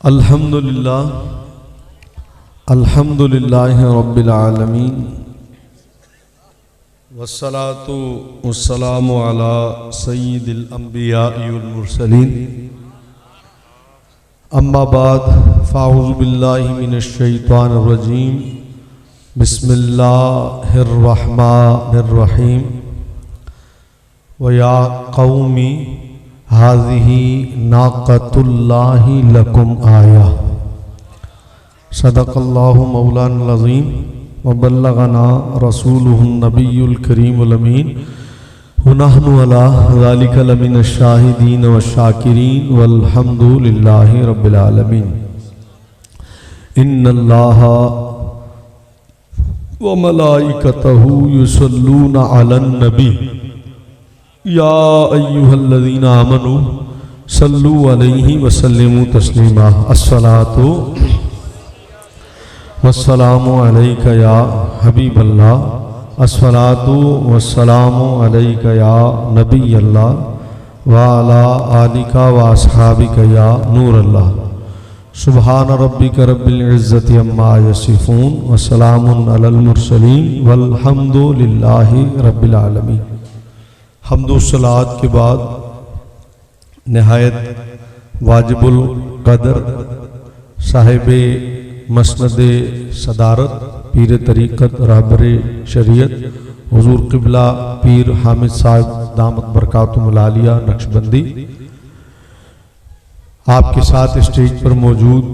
अल्हम्दुलिल्लाह अल्हम्दुलिल्लाहि रब्बिल आलमीन वस्सलातु वस्सलामु अला सय्यिदिल अंबिया'i वल मुरसलीन अम्मा बाद फ़अऊज़ु बिल्लाहि मिनश शैतानिर रजीम बिस्मिल्लाहिर रहमानिर रहीम व या कौमी हाज़िही नाक़तुल्लाहि लकुम आया सदक़ल्लाहु मौलाना अज़ीम व बल्लगना रसूलुहुन नबियुल करीमुल अमीन व नहनु अला ज़ालिका लमिनश शाहिदीन व शाकिरीन वल्हम्दुलिल्लाहि रब्बिल आलमीन। इन्नल्लाहा व मलाइकतहु युसल्लूना अलन नबी या अय्युहल्लज़ीना आमनू सल्लु अलैहि व सल्लिमू तस्लीमा। अस्सलातु वस्सलामु अलैका या हबीबल्लाह, अस्सलातु वस्सलामु अलैका या नबीयल्लाह व अला आलिका व अस्हाबिका या नूरल्लाह। सुब्हान रब्बिका रब्बिल इज़्ज़ति अम्मा यसिफून व सलामुन अलल मुरसलीन वल्हम्दुलिल्लाहि रब्बिल आलमीन। हम्दो सलात के बाद नहायत वाजिबुल कदर साहिबे मसनदे सदारत पीर तरीक़त रहबरे शरीयत हुजूर क़िबला पीर हामिद साहब दामत बरकातुहुल आलिया नक्शबंदी आपके साथ स्टेज पर मौजूद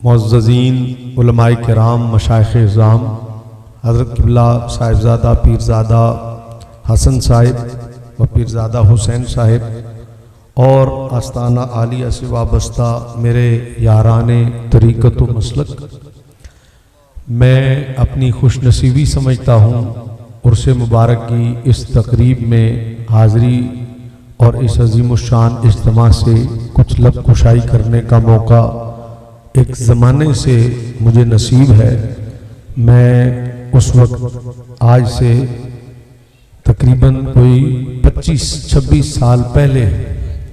मुअज़्ज़ज़ीन उलमाए किराम मशाइख़े इज़्ज़ाम हज़रत क़िबला साहिबज़ादा पीरज़ादा हसन साहिब व पीरज़ादा हुसैन साहिब और आस्ताना आलिया से वाबस्ता मेरे याराने तरीक़त व मसलक, मैं अपनी खुशनसीबी समझता हूँ उर्स मुबारक की इस तकरीब में हाज़री और इस अज़ीमुश्शान इज्तिमा से कुछ लब कुशाई करने का मौका एक ज़माने से मुझे नसीब है। मैं उस वक्त आज से तकरीबन कोई 25-26 साल पहले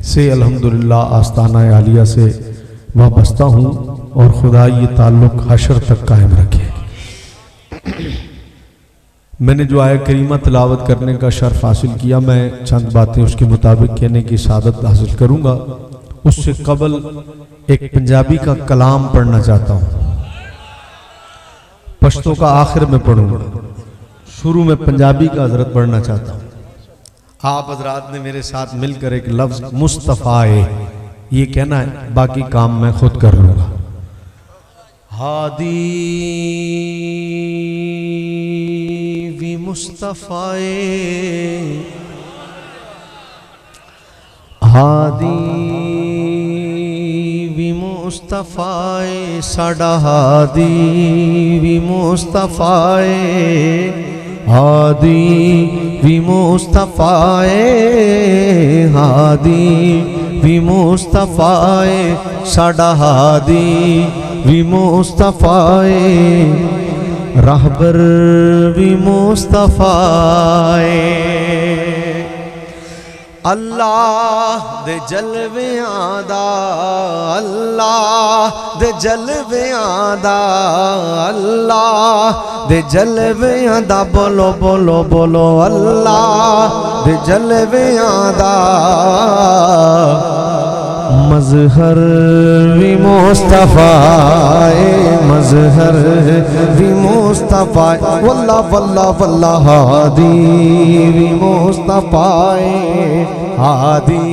से अल्हम्दुलिल्लाह आस्ताना आलिया से वाबस्ता हूँ और खुदा ये ताल्लुक़ हशर तक कायम रखे। मैंने जो आया करीमा तिलावत करने का शर्फ हासिल किया, मैं चंद बातें उसके मुताबिक कहने की सादत हासिल करूँगा। उससे कबल एक पंजाबी का कलाम पढ़ना चाहता हूँ। पश्तो का आखिर में पढ़ूँगा, शुरू में पंजाबी का हजरत पढ़ना चाहता हूँ। आप हजरात ने मेरे साथ मिलकर एक लफ्ज मुस्तफ़ाए ये कहना है, बाकी काम मैं खुद कर लूंगा। हादी वी मुस्तफ़ाए, हादी वी मुस्तफ़ाए, साडा हादी वी मुस्तफ़ाए, हादी वी मुस्तफ़ाए, हादी वी मुस्तफ़ाए, साडा हादी वी मुस्तफ़ाए, रहबर वी मुस्तफ़ाए। अल्लाह दे जलवियां दा, अल्लाह दे जलवियां दा, अल्लाह दे जलवियां दा, बोलो बोलो बोलो अल्लाह दे जलवियां दा। मज़हर वी मुस्तफ़ाए, मज़हर वी मुस्तफ़ाए, वल्ला वल्ला वल्ला हादी वी मुस्तफ़ाए, हादी।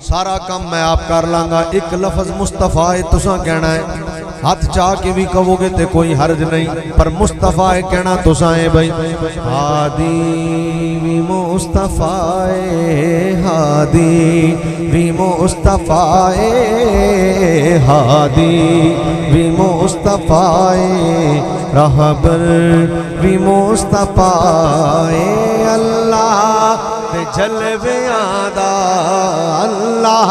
सारा काम मैं आप कर लांगा, एक लफ्ज़ मुस्तफ़ाए तुसा कहना है, हाथ चाह के भी कहोगे तो कोई हर्ज नहीं, पर मुस्तफ़ाए कहना तुसा है भाई। हादी वी मुस्तफ़ाए, हादी वी मुस्तफ़ाए, हादी वी मुस्तफ़ाए, रहबर वी मुस्तफ़ाए। अल्लाह दे जलवियां दा, अल्लाह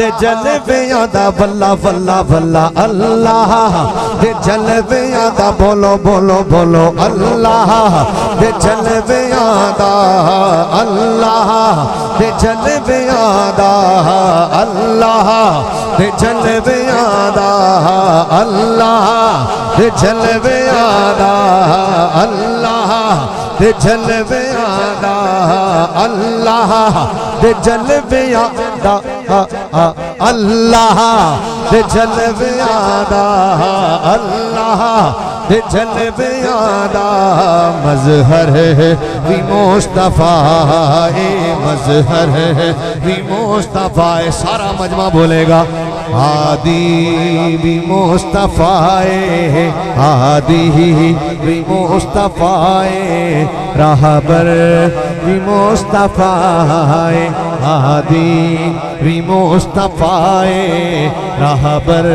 दे जलवियां दा वल्ला वल्ला वल्ला अल्लाह दे जलवियां दा बोलो बोलो बोलो अल्लाह दे जलवियां दा अल्लाह दे जलवियां दा अल्लाह दे जलवियां दा अल्लाह दे जलवियां दा अल्लाह दे जलवियां दा अल्लाह दे जलवियां दा अल्लाह दे जलवियां दा अल्लाह दे जलवियां दा मज़हर है वी मुस्तफा मज़हर है वी मुस्तफा। सारा मजमा बोलेगा आदि भी मुस्तफा आदि भी मुस्तफा रहबर भी मुस्तफा आदि भी मुस्तफा रहबर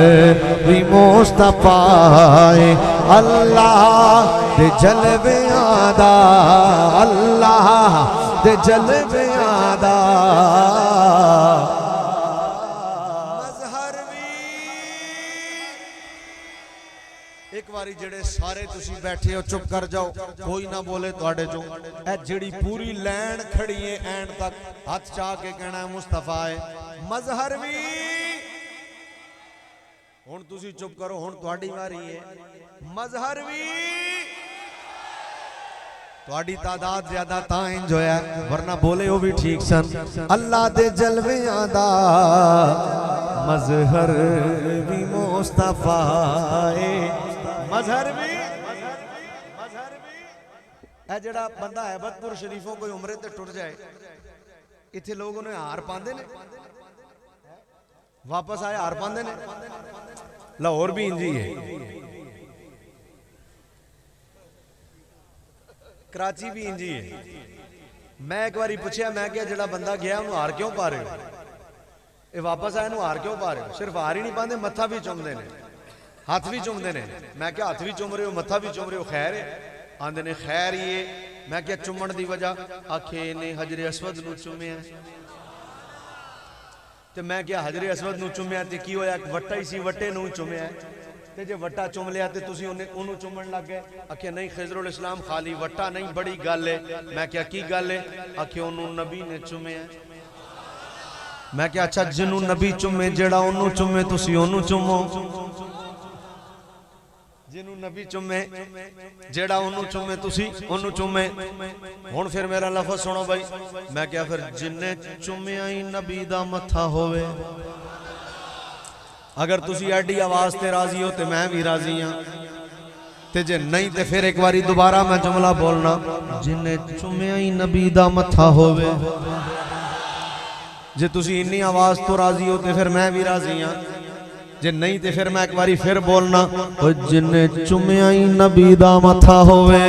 भी मुस्तफा अल्लाह दे जलवियां दा अल्लाह दे जलवियां दा एक बारी जेड़े सारे तुसी बैठे हो चुप कर जाओ कोई ना बोले तुहाडे चों ए जेड़ी पूरी लैन खड़ी है एंड तक हाथ चाह के कहना है मुस्तफा है मजहर भी हुण तुसी चुप करो हुण तुहाडी वारी है मजहर भी तुहाडी तादाद ज्यादा ता इंज होया वरना बोले वो भी ठीक सन अल्लाह दे जलवियां दा मजहर भी मुस्तफा मजहर भी ए जेड़ा बंदा हैबतपुर शरीफों कोई उमरे ते टुट जाए इत्थे लोग उन्हें हार पांदे ने वापस आए हार पांदे ने लाहौर भी इंजी है कराची भी इंजी है। मैं एक बारी पूछया मैं क्या जेड़ा बंदा गया उन्हें हार क्यों पा रहे हो ये वापस आए हार क्यों पा रहे हो सिर्फ हार ही नहीं पाते मत्था भी चुमते ने हाथ भी चुमते ने मैं क्या हाथ भी चुम रहे हो मत्था भी चुम रहे हो खैर है आंदे ने खैर ही है मैं क्या चुमन की वजह आखे ने हजरे असवद नूं चुमिया ते मैं क्या हजरे असवद नूं चुमिया ते की होया वट्टा ही सी वट्टे नूं चुमिया ते जे वट्टा चुम लिया ते तुसी ओनू चुमन लग गए आखे नहीं खिजरुल इस्लाम खाली वट्टा नहीं बड़ी गल है मैं क्या की गल है आखे ओनू नबी ने चुमिया मैं क्या अच्छा जिन्नू नबी चुमे जेड़ा ओनू चुमे तुसी ओनू चुमो जिन्नू नबी चुमे जेड़ा ओनू चुमे तुसी ओनू चुमे हुण फिर मेरा लफ्ज़ सुनो भाई मैं क्या फिर जिन्ने चुमिया ही नबी दा मत्था होवे अगर तुसी एडी आवाज ते राजी हो तो मैं भी राजी हाँ ते जे नहीं तो फिर एक बारी दोबारा मैं जुमला बोलना जिन्ने चुमिया ही नबी दा मत्था होवे जे तुसी इन्नी आवाज तो राजी हो तो फिर मैं भी राजी हाँ जे नहीं तो फिर मैं एक बारी फिर बोलना जिन्ने चुमिया ही नबी दा मत्था होवे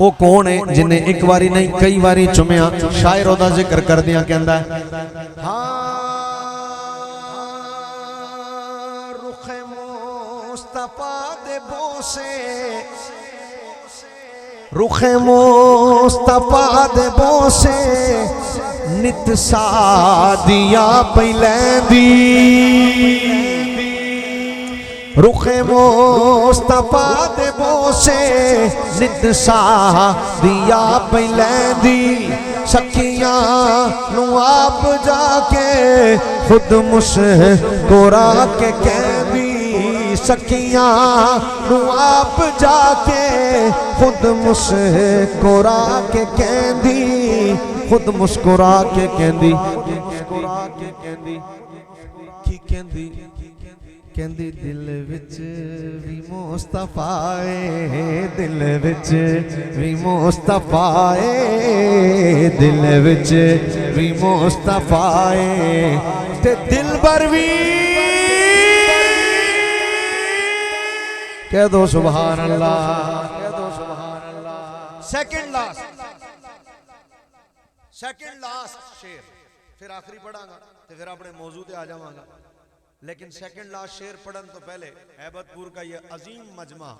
वो कौन है जिन्हें एक बारी नहीं कई बारी चुमिया शायर ओदा जिक्र कर दिया कहंदा है हाँ रुखे मुस्तफा दे बोसे रुखे मुस्तफा दे बोसे नित सादिया पैलैंदी रुखे मुस्तफा दे बोसे नित सादिया पैलैंदी सखियां नू आप जाके खुद मुस्कुरा के कहदी सखियां नू आप जाके खुद मुस्कुरा के कहदी खुद मुस्कुरा के कहंदी की कहंदी कहंदी दिल विच भी मुस्तफा है दिल विच भी मुस्तफा है दिल विच भी मुस्तफा है ते दिल भर भी कह दो सुभान अल्लाह कह दो सुभान अल्लाह। सेकंड लास्ट शेर फिर आखिरी पढ़ांगा तो फिर अपने मौजू पे आ जावांगा लेकिन सेकंड लास्ट शेर पढ़न तो पहले हैबतपुर का ये अजीम मजमा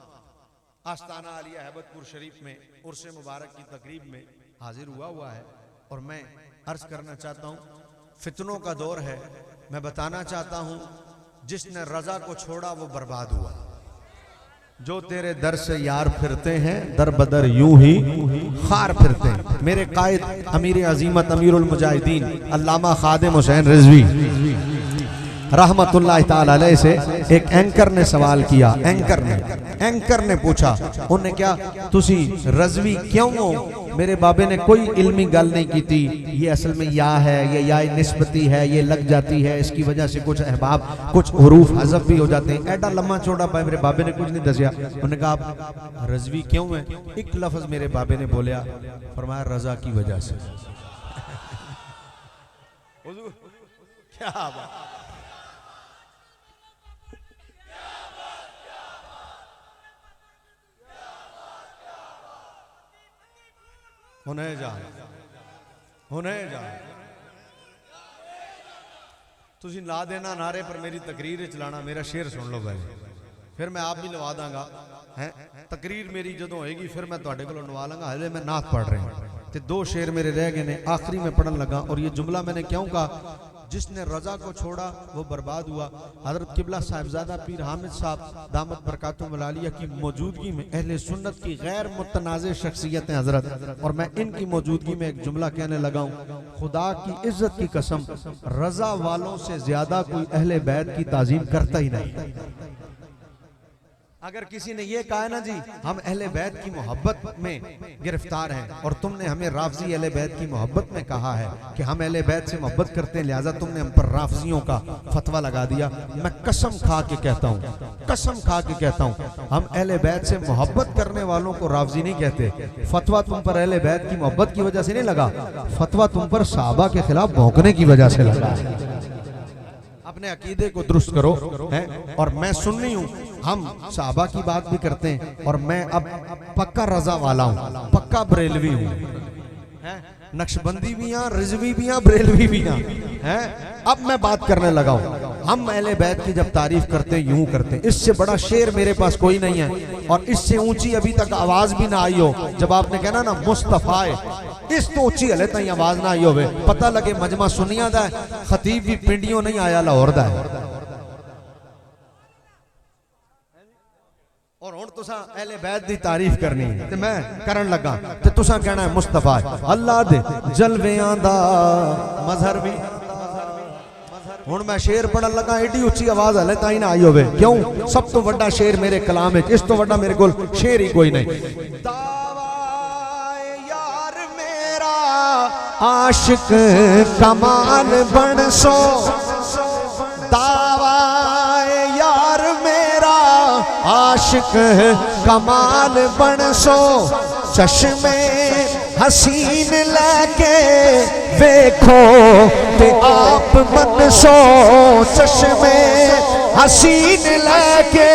आस्ताना आलिया हैबतपुर शरीफ में उर्से मुबारक की तकरीब में हाजिर हुआ है और मैं अर्ज करना चाहता हूँ फितनों का दौर है। मैं बताना चाहता हूं, जिसने रजा को छोड़ा वो बर्बाद हुआ। जो तेरे दर से यार फिरते हैं दर बदर यूं ही खार फिरते हैं। मेरे कायद अमीर अजीमत अमीरुल मुजाहिदीन अल्लामा खादिम हुसैन रिजवी रहमतुल्लाह ताला अलैह से एक एंकर ने सवाल किया। एंकर ने पूछा, उन्हें क्या तुसी रजवी क्यों हो? मेरे बाबे ने कोई इल्मी गल नहीं की थी। ये असल में या है, ये या निस्बती है, ये लग जाती है, इसकी वजह से कुछ अहबाब कुछ हरूफ हज़फ भी हो जाते हैं। एडा लम्मा चौड़ा पाए मेरे बाबे ने कुछ नहीं दसिया। उन्होंने कहा आप रजवी क्यों है? एक लफ्ज मेरे बाबे ने बोलिया, फरमाया रजा की वजह से। क्या बात, हुने जा तुसी ला देना नारे पर मेरी तकरीर चलाना। मेरा शेर सुन लो पहले, फिर मैं आप भी लवा दांगा। हैं तकरीर मेरी जो होएगी फिर मैं तुहाडे कोलों लवा लांगा। हले मैं नात पढ़ रहा हूं ते 2 शेर मेरे रह गए ने, आखिरी में पढ़न लगा। और ये जुमला मैंने क्यों कहा? जिसने रजा को छोड़ा वो बर्बाद हुआ। हजरत किबला साहिबजादा पीर हामिद साहब दामत बरकातुहुम अलिया की मौजूदगी में अहले सुन्नत की गैर मुतनाज़े शख्सियत हैं हजरत, और मैं इनकी मौजूदगी में एक जुमला कहने लगा हूं, खुदा की इज्जत की कसम रजा वालों से ज्यादा कोई अहले बैत की ताजीम करता ही नहीं। अगर किसी ने ये कहा ना जी हम अहले बैत की मोहब्बत में गिरफ्तार हैं और तुमने हमें राफजी अहले बैत की मोहब्बत में कहा है कि हम अहले बैत से मोहब्बत करते हैं लिहाजा तुमने हम पर राफजियों का फतवा लगा दिया, मैं कसम खा के कहता हूं हम अहले बैत से मोहब्बत करने वालों को राफजी नहीं कहते। फतवा तुम पर अहले बैत की मोहब्बत की वजह से नहीं लगा, फतवा तुम पर सहाबा के खिलाफ भौंकने की वजह से लगा। अपने अकीदे को दुरुस्त करो है। और मैं सुन्नी हूं, हम सहाबा की बात भी करते हैं, और मैं अब पक्का रजा वाला हूं, पक्का बरेलवी हूं, नक्शबंदी भी यहाँ, रिजवी भी यहाँ, बरेलवी भी यहाँ है। अब मैं बात करने लगा हूं, हम अहले बैत की जब तारीफ करते हैं यूं करते हैं। इससे बड़ा शेर मेरे पास कोई नहीं है, और इससे ऊंची अभी तक आवाज भी ना आई हो। जब आपने कहना ना मुस्तफा इस तो ऊंची हले तक आवाज ना आई हो, पता लगे मजमा सुनिया दा है, खतीब भी पिंडियों नहीं आया लाहौर दा है। और हुण तुसा अहले बैत दी तारीफ करनी है ते मैं करन लगा ते तुसा कहना है मुस्तफा अल्लाह दे जलवियां दा मजहर भी। हुण मैं शेर पढ़न लगा, एडी उच्ची आवाज हले ताई ना आई होवे। क्यों? सब तो वड्डा शेर मेरे कलाम है, इस तो वड्डा मेरे कोल शेर ही कोई नहीं। दावाए यार मेरा आशिक कमाल बन सो, दावाए यार मेरा आशिक कमाल बन सो, चश्मे हसीन लेके देखो ते आप मन सो, चश्मे हसीन लेके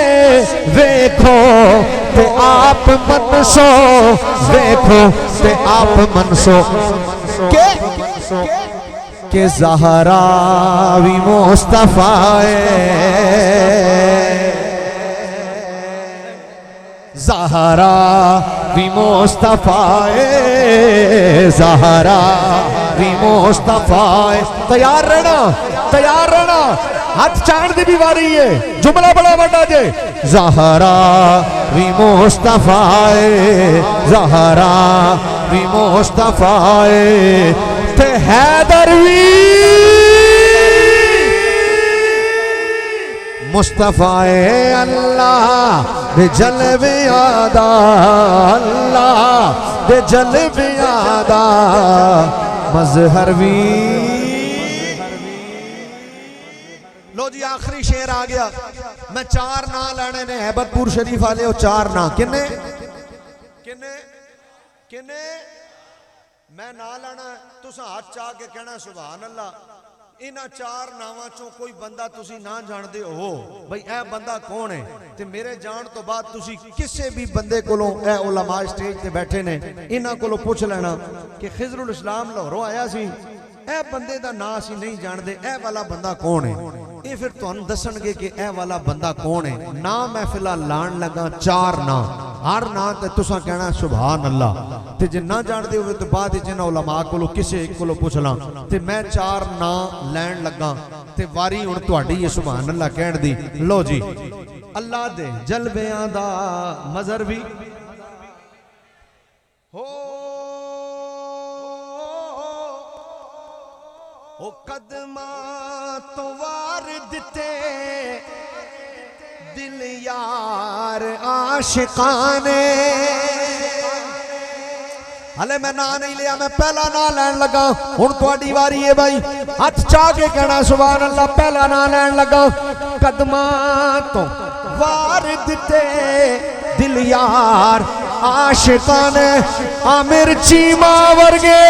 देखो ते आप मन सो, देखो ते आप मन सो के ज़हरा भी मुस्तफा ज़हरा भी मुस्तफा ज़हरा भी मुस्तफा। तैयार रहना हाथ चाण दी भी वारी है, जुमला बड़ा बड़ा जे। ज़हरा भी मुस्तफा ज़हरा भी मुस्तफा ते हैदर भी मुस्तफा अल्लाह दे जलवे आदा, अल्लाह दे जलवे आदा मजहर भी। लो जी आखिरी शेर आ गया। मैं 4 ना लेने ने हैबतपुर शरीफ वाले हो, 4 ना किन्ने किन्ने किन्ने मैं ना लेना, तुसा हाथ चाह के कहना सुभान अल्लाह। इन्हां 4 नावां चों कोई बंदा तुसी ना जानदे हो भाई ए बंदा कौन है, ते मेरे जान तो बाद तुसी किसी भी बंदे कोलों ए उलमा स्टेज ते बैठे ने इन्हां कोलों पुछ लेना कि खिजरुल इस्लाम लाहौरों आया सी, ए बंदे दा नाम असीं नहीं जानदे, ए वाला बंदा कौन है। ये फिर तुहानूं दसणगे कि ए वाला बंदा कौन है। ना मैं फिलहाल लाण लगा 4 ना। हर ना ते तुसा कहना सुभान अल्लाह ते जे ना जानते हो तो बाद च इन्हां उलमा कोलों किसे एक कोलों पुछ ला ते मैं 4 ना लैन लगा ते वारी हुण तुहाडी है सुभान अल्लाह कहण दी। लो जी अल्लाह दे जलवियां दा मज़र भी हो ओ कदमा तो वार दिते दिल यार आशिकाने। हले मैं ना नहीं लिया, मैं पहला ना लैन लगा। हुण तुहाडी वारी है भाई, हाथ चाह के कहना सुभान अल्लाह। पहला ना लैन लगा। कदमा तो वार दिते दिल यार आशिकाने आमिर चीमा वर्गे।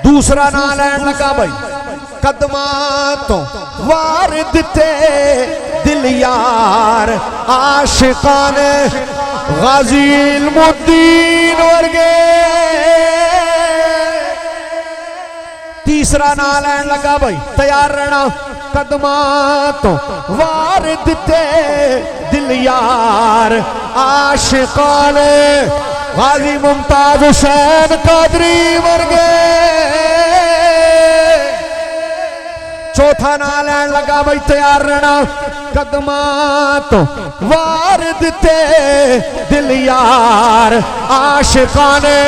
दूसरा ना लैन लगा भाई, कदमा तो वार दिते दिल यार आशिकाने गाजी इल्मुद्दीन वर्गे। तीसरा ना लैन लगा भाई, तैयार रहना। कदमा तो वार दिते दिल यार आशिकाने गाजी मुमताज हुसैन कादरी वर्गे। चौथा ना लैन लगा भाई, तैयार रहना। कदमा तो वार दिते दिल यार आशिकाने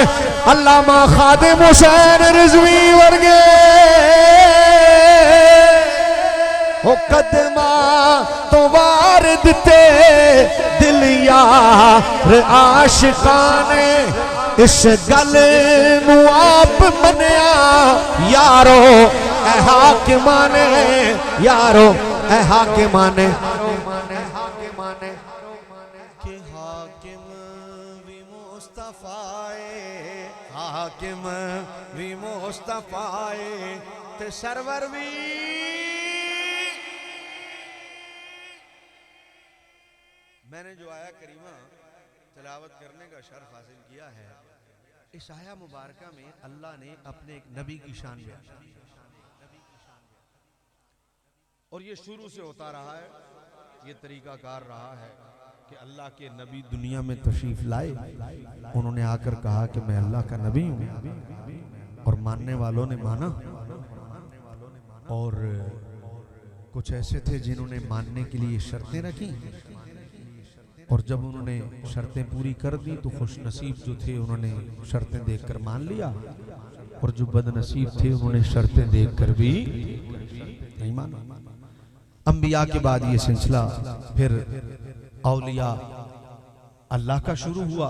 अल्लामा खादिम हुसैन रिजवी वर्गे। ओ कदमा तो वार दिते दिल यार आशिकाने इस गल नू आप मनिया यारो ऐ हाकिमाने। यारो ऐ हाकिमाने कि हाकिम भी मुस्तफाए, हाकिम भी मुस्तफाए ते सरवर भी। मैंने जो आया करीमा तिलावत करने का शर्फ हासिल किया है, इस आया मुबारका में अल्लाह ने अपने एक नबी की शान बयान की और ये शुरू से होता रहा है, ये तरीकाकार रहा है कि अल्लाह के नबी दुनिया में तशरीफ लाए। उन्होंने आकर कहा कि मैं अल्लाह का नबी हूं और मानने वालों ने माना। और कुछ ऐसे थे जिन्होंने मानने के लिए शर्तें रखी और जब उन्होंने शर्तें पूरी कर दी तो खुश नसीब जो थे उन्होंने शर्तें देखकर मान लिया और जो बदनसीब थे उन्होंने शर्तें देखकर भी नहीं माना। अंबिया के बाद ये सिलसिला फिर औलिया अल्लाह का शुरू हुआ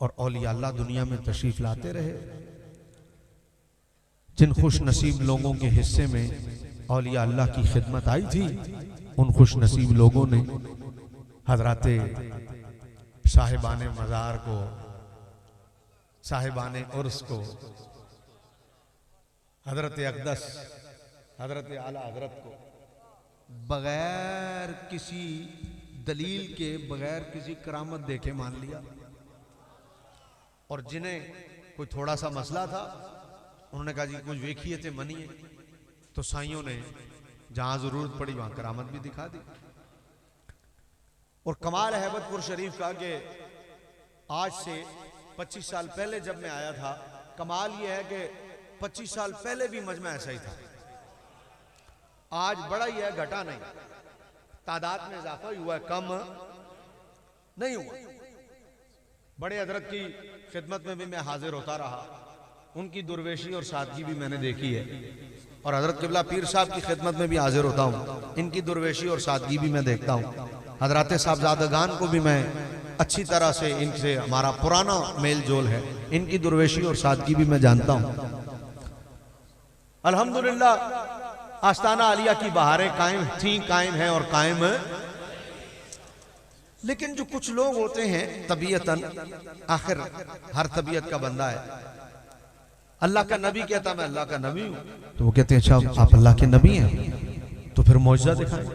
और औलिया अल्लाह दुनिया में तशरीफ लाते रहे। जिन खुश नसीब लोगों के हिस्से में औलिया अल्लाह की खिदमत आई थी, उन खुश नसीब लोगों ने हजराते साहिबाने मज़ार को, साहिबाने उर्स को, हजरत अक़दस, हजरत आला हजरत को बगैर किसी दलील के, बगैर किसी करामत देखे मान लिया। और जिन्हें कोई थोड़ा सा मसला था उन्होंने कहा जी कुछ देखिए थे मनिए, तो साइयों ने जहां जरूरत पड़ी वहां करामत भी दिखा दी। और कमाल हैबतपुर शरीफ का कि आज से 25 साल पहले जब मैं आया था, कमाल यह है कि 25 साल पहले भी मजमा ऐसा ही था। आज बड़ा ही है, घटा नहीं, तादाद में इजाफा हुआ है, कम नहीं हुआ। बड़े हजरत की खिदमत में भी मैं हाजिर होता रहा, उनकी दुर्वेशी और सादगी भी मैंने देखी है। और हजरत किबला पीर साहब की खिदमत में भी हाजिर होता हूँ, इनकी दुर्वेशी और सादगी भी मैं देखता हूँ। हजरत साहबजादगान को भी मैं अच्छी तरह से, इनसे हमारा पुराना मेल जोल है, इनकी दुर्वेशी और सादगी भी मैं जानता हूँ। अल्हम्दुलिल्लाह आस्ताना आलिया की बहारें कायम थी, कायम है और कायम। लेकिन जो कुछ लोग होते हैं तबीयतन, आखिर हर तबीयत का बंदा है। अल्लाह का नबी कहता मैं अल्लाह का नबी हूं, तो वो कहते हैं अच्छा आप अल्लाह के नबी हैं, तो फिर मौजज़ा दिखाएं।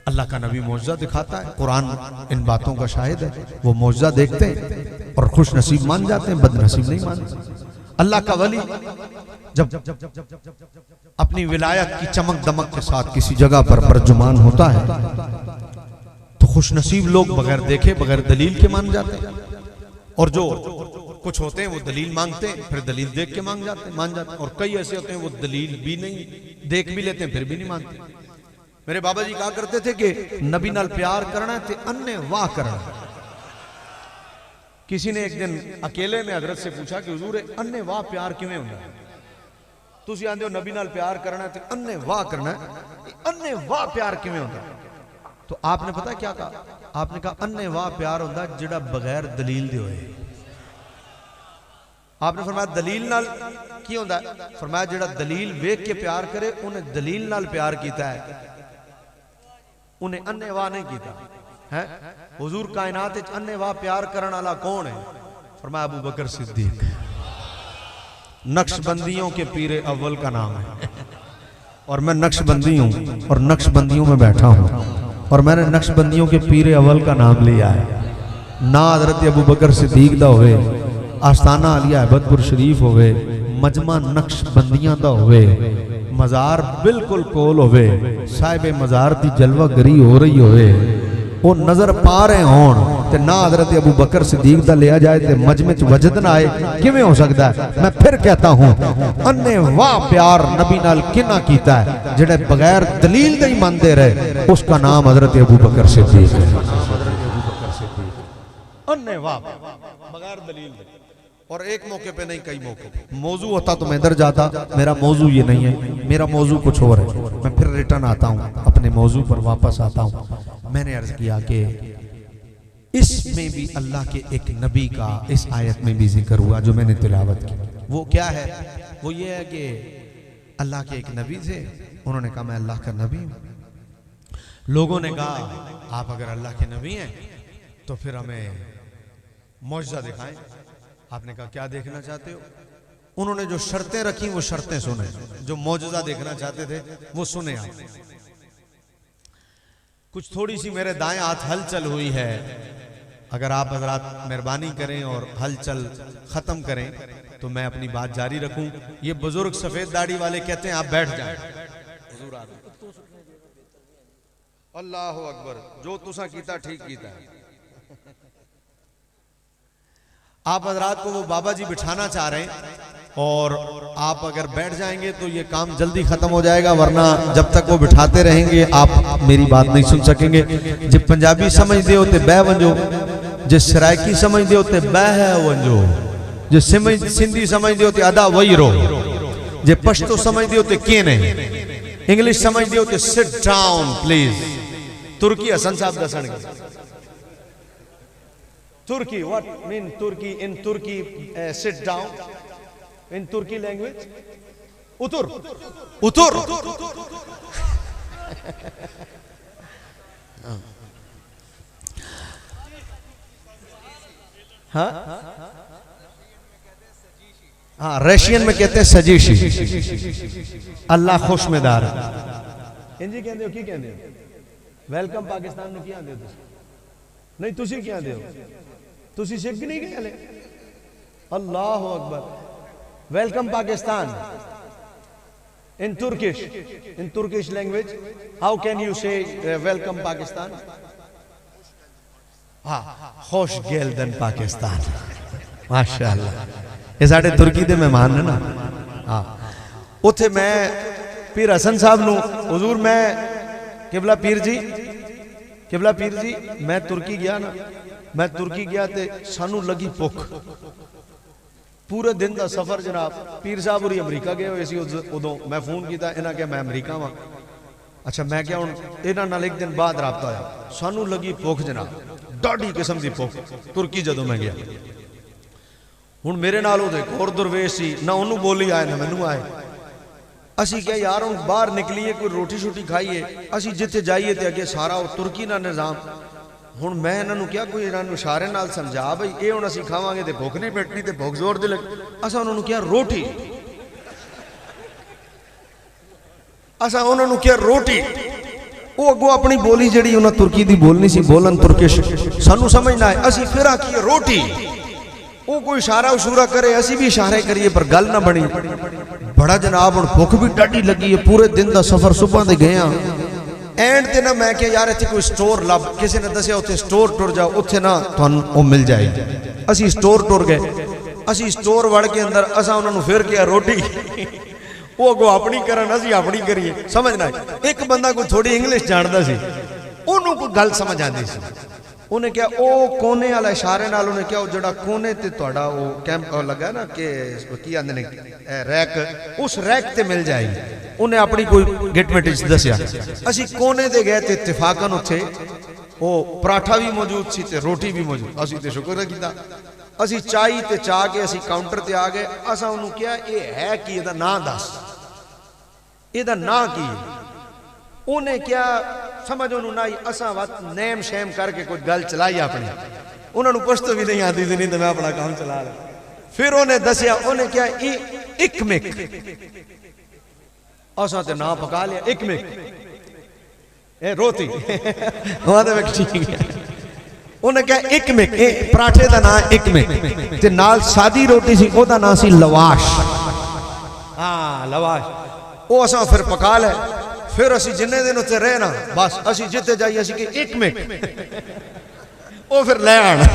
अल्लाह का नबी मौजज़ा दिखाता है, कुरान इन बातों का शाहिद है। वो मौजज़ा देखते हैं और खुश नसीब मान जाते हैं, बदनसीब नहीं मानते। अल्लाह का वली जब अपनी विलायत की चमक दमक के साथ किसी जगह पर बरजुमान होता है खुशनसीब लोग बगैर देखे बगैर दलील के मान जाते हैं, और जो कुछ होते हैं वो दलील मांगते हैं फिर दलील देख के मान जाते हैं, और कई ऐसे होते हैं वो दलील भी नहीं देख भी लेते हैं फिर भी नहीं मानते। मेरे बाबा जी कहा करते थे कि नबी नाल प्यार करना ते अन्य वाह करना। किसी ने एक दिन अकेले में हजरत से पूछा कि हुजूर अन्य वाह प्यार किवें होंदा है? तुसीं आंदे हो नबी नाल प्यार करना ते अन्य वाह करना, अन्य वाह प्यार किवें होंदा? तो आपने पता क्या कहा? आपने कहा अन्य वाह प्यार होंदा जिहड़ा बगैर दलील दे होए। आपने फरमाया दलील नाल की होंदा? फरमाया जिहड़ा दलील वेख के प्यार करे उन्हें दलील नाल प्यार कीता है, उन्हें अन्य वाह नहीं कीता है। हुजूर कायनात विच अन्य वाह प्यार करने वाला कौन है? फरमाया अबू बकर सिद्दीक, नक्शबंदियों के पीरे अव्वल का नाम है। और मैं नक्शबंदी हूं और नक्शबंदियों में बैठा हूं, और मैंने नक्शबंदियों के पीरे अव्वल का नाम लिया है। ना हजरत अबू बकर सिद्दीक दा होवे, आस्ताना आलिया अहमदपुर शरीफ होवे, मजमा नक्शबंदियां दा होवे, मजार बिल्कुल कोल होवे, साहिबे मजार दी जलवागरी हो रही होवे, वो नजर पा रहे होण ते ना हजरत अबू बकर सिद्दीक दा लिया जाए ते मजमे च वजद ना आए, किवें हो सकदा है? मैं फिर कहता हूं अन्ने वाह प्यार नबी नाल किना कीता है जेड़े बगैर दलील दे ही मानदे रहे, उसका नाम हजरत अबू बकर सिद्दीक है। अन्ने वाह बगैर दलील दे, और एक मौके पे नहीं कई मौके पे। मौजू होता तो मैं इधर जाता, मेरा मौजू ये नहीं है, मेरा मौजू कुछ और है। मैं फिर रिटर्न आता हूँ, अपने मौजू पर वापस आता हूँ। मैंने अर्ज किया कि इसमें भी अल्लाह के एक नबी का इस आयत में भी जिक्र हुआ जो मैंने तिलावत की। वो क्या है? वो ये है कि अल्लाह के एक नबी थे, उन्होंने कहा मैं अल्लाह का नबी हूँ। लोगों ने कहा आप अगर अल्लाह के नबी हैं तो फिर हमें मौजज़ा दिखाएं। आपने कहा क्या देखना चाहते हो? उन्होंने जो शर्तें रखी वो शर्तें सुने, जो मौजज़ा देखना चाहते थे वो सुने आप। कुछ थोड़ी सी मेरे दाएं हाथ हलचल हुई है, अगर आप हजरात मेहरबानी करें और हलचल खत्म करें तो मैं अपनी बात जारी रखूं। ये बुजुर्ग सफेद दाढ़ी वाले कहते हैं आप बैठ जाएं। अल्लाह अकबर, जो तुसा कीता ठीक कीता है। आप हजरात को वो बाबा जी बिठाना चाह रहे हैं, और आप अगर बैठ जाएंगे तो ये काम जल्दी खत्म हो जाएगा, वरना जब तक वो बिठाते रहेंगे आप मेरी बात नहीं सुन सकेंगे। जे पंजाबी समझते हो तो बह वंजो, जे सरायकी समझते हो तो बह वंजो, जे सिंधी समझते हो तो अदा वही रो, जे पश्तो समझते हो तो के नहीं, इंग्लिश समझते हो तो सिट डाउन प्लीज। तुर्की हसन साहब दसणगे Turkey, what mean Turkey? In Turkey, sit down. In Turkey language, utur, utur. हाँ, हाँ, रशियन में कहते हैं सजीशी। अल्लाह खुशमेदार। इंजी कहते हो की कहते हो? वेलकम पाकिस्तान में क्या आंदे हो? नहीं तुसी क्या आंदे हो? तुसी सिख नहीं गए? अल्लाह अकबर। Welcome Pakistan in Turkish language how can you say welcome Pakistan? हाँ, खुश गेल्दन पाकिस्तान। माशाअल्लाह, ये साढ़े तुर्की दे मेहमान ने ना। हाँ, उथे मैं पीर हसन साहब नू, हुजूर मैं किबला पीर जी मैं तुर्की गया ना, मैं तुर्की गया ते सानू लगी भुख, पूरे दिन का सफर जनाब। पीर साहब होरी अमरीका गए हुए सी उदों, मैं फोन किया, इन्हें क्या मैं अमरीका वां। अच्छा मैं क्या हुण इन्हां नाल एक दिन बाद राबता होया, सानू लगी भुख जनाब, डाढ़ी किस्म की भुख तुर्की जदों मैं गया। हुण मेरे नाल ओहदे एक होर दरवेश सी, ना उन्होंने बोली आए ना मैनू आए। असी क्या यार हुण बाहर निकलीए, कोई रोटी शोटी खाईए, असी जिथे जाइए तो अगे सारा वो तुर्की का निज़ाम। हुण मैं इन्होंने क्या कोई इन्होंने इशारे नाल समझा बई ये हुण असी खावांगे तो भुख नहीं मिटनी, तो भुख जोर दे लग। असा उन्होंने क्या रोटी, असा उन्होंने क्या रोटी, वो अगों अपनी बोली जी उन्हें तुर्की की बोलनी सी बोलन तुर्किश, सानू समझना है। असी फिर आखिए रोटी, वो कोई इशारा उशूरा करे, असी भी इशारे करिए, पर गल ना बनी। बड़ा जनाब हुण भुख भी डाढ़ी लगी है, पूरे दिन का सफर सुबह दे गए एंड ते ना मैं क्या यार इत्थे कोई स्टोर लभ, किसी ने दसिया उत्थे स्टोर टुर जाओ, उत्थे ना तुहानू वो मिल जाएगी। असी स्टोर टुर गए, असी स्टोर वड़ के अंदर असा उन्होंने फिर किया रोटी वो अगो अपनी करन असी अपनी करिए, समझना। एक बंदा कोई थोड़ी इंग्लिश जानता सी, उन्होंने कोई गल समझ आती सी। उन्हें क्या ओ कोने वाला इशारे नाल उन्हें क्या जो कोने ते तुहाडा वो कैंप लगा ना कि की आंदे ने रैक, उस रैक ते मिल जाएगी। उन्हें अपनी कोई गिटमिट दसिया। असी कोने ते गए ते इत्तेफाकन उत्थे वो पराठा भी मौजूद सी ते रोटी भी मौजूद। असी ते शुक्र कीता। असी चाई ते चाह के असी काउंटर ते आ गए। असा उन्होंने क्या ये है कि इहदा नाम दस, इहदा नाम की है? उन्हें क्या समझ उन्होंने आई। असा वत नेम शैम करके कुछ गल चलाई अपनी, उन्होंने पुश्त भी नहीं आती थी, नहीं तो मैं अपना काम चला लिया। फिर उन्हें दसिया, उन्हें क्या एक मिक, असा तो ना पका लिया एक मिक ए रोटी ठीक है। उन्हें क्या एक मिक पराठे का नाम एक मिक ते नाल सादी रोटी सी, ओदा नाम सी लवाश। हाँ लवाश, वो असा फिर पका लिया। फिर असी जिन्ने दिन उत्ते रहे ना, बस असी जिते जाइए असी कि एक मिनट वो फिर ले आना,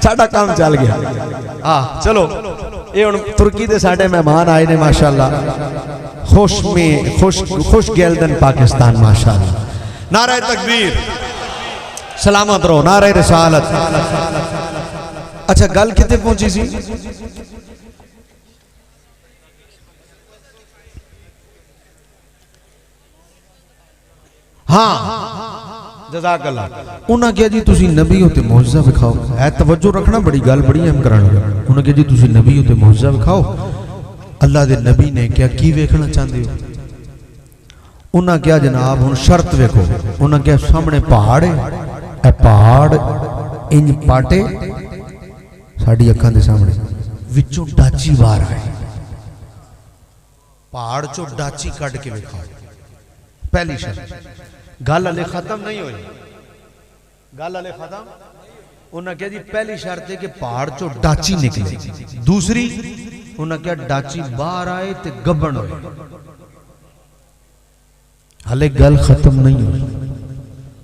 साडा काम चल गया। हाँ चलो, ये हुण तुर्की दे साडे मेहमान आए ने माशाअल्लाह, खुश गेलदन पाकिस्तान माशाअल्लाह। नारे तकबीर, सलामत रहो, नारे रिसालत। अच्छा गल कितने पहुंची सी? हाँ जज़ाकल्लाह। उन्हें क्या जी तुसी नबी हो ते मौजज़ा विखाओ। है तवज्जो रखना, बड़ी गल बड़ी अहम करानी। उन्हें क्या जी तुसी नबी हो ते मौजज़ा विखाओ। अल्लाह दे नबी ने क्या की वेखना चाहते हो? उन्हें क्या जनाब हुण शर्त वेखो। उन्हें क्या सामने पहाड़ है, पहाड़ इंज पाटे साडी अखां दे सामने, विचों डाची बाहर आए, पहाड़ चो डाची कट के विखाओ। पहली शर्त। गल हले खत्म नहीं हुई, गल हले खत्म। उन्हें क्या जी पहली शर्त है कि पहाड़ चो डाची निकले। दूसरी उन्हें क्या डाची बाहर आए ते गब्बन होए। हले गल खत्म नहीं हुई।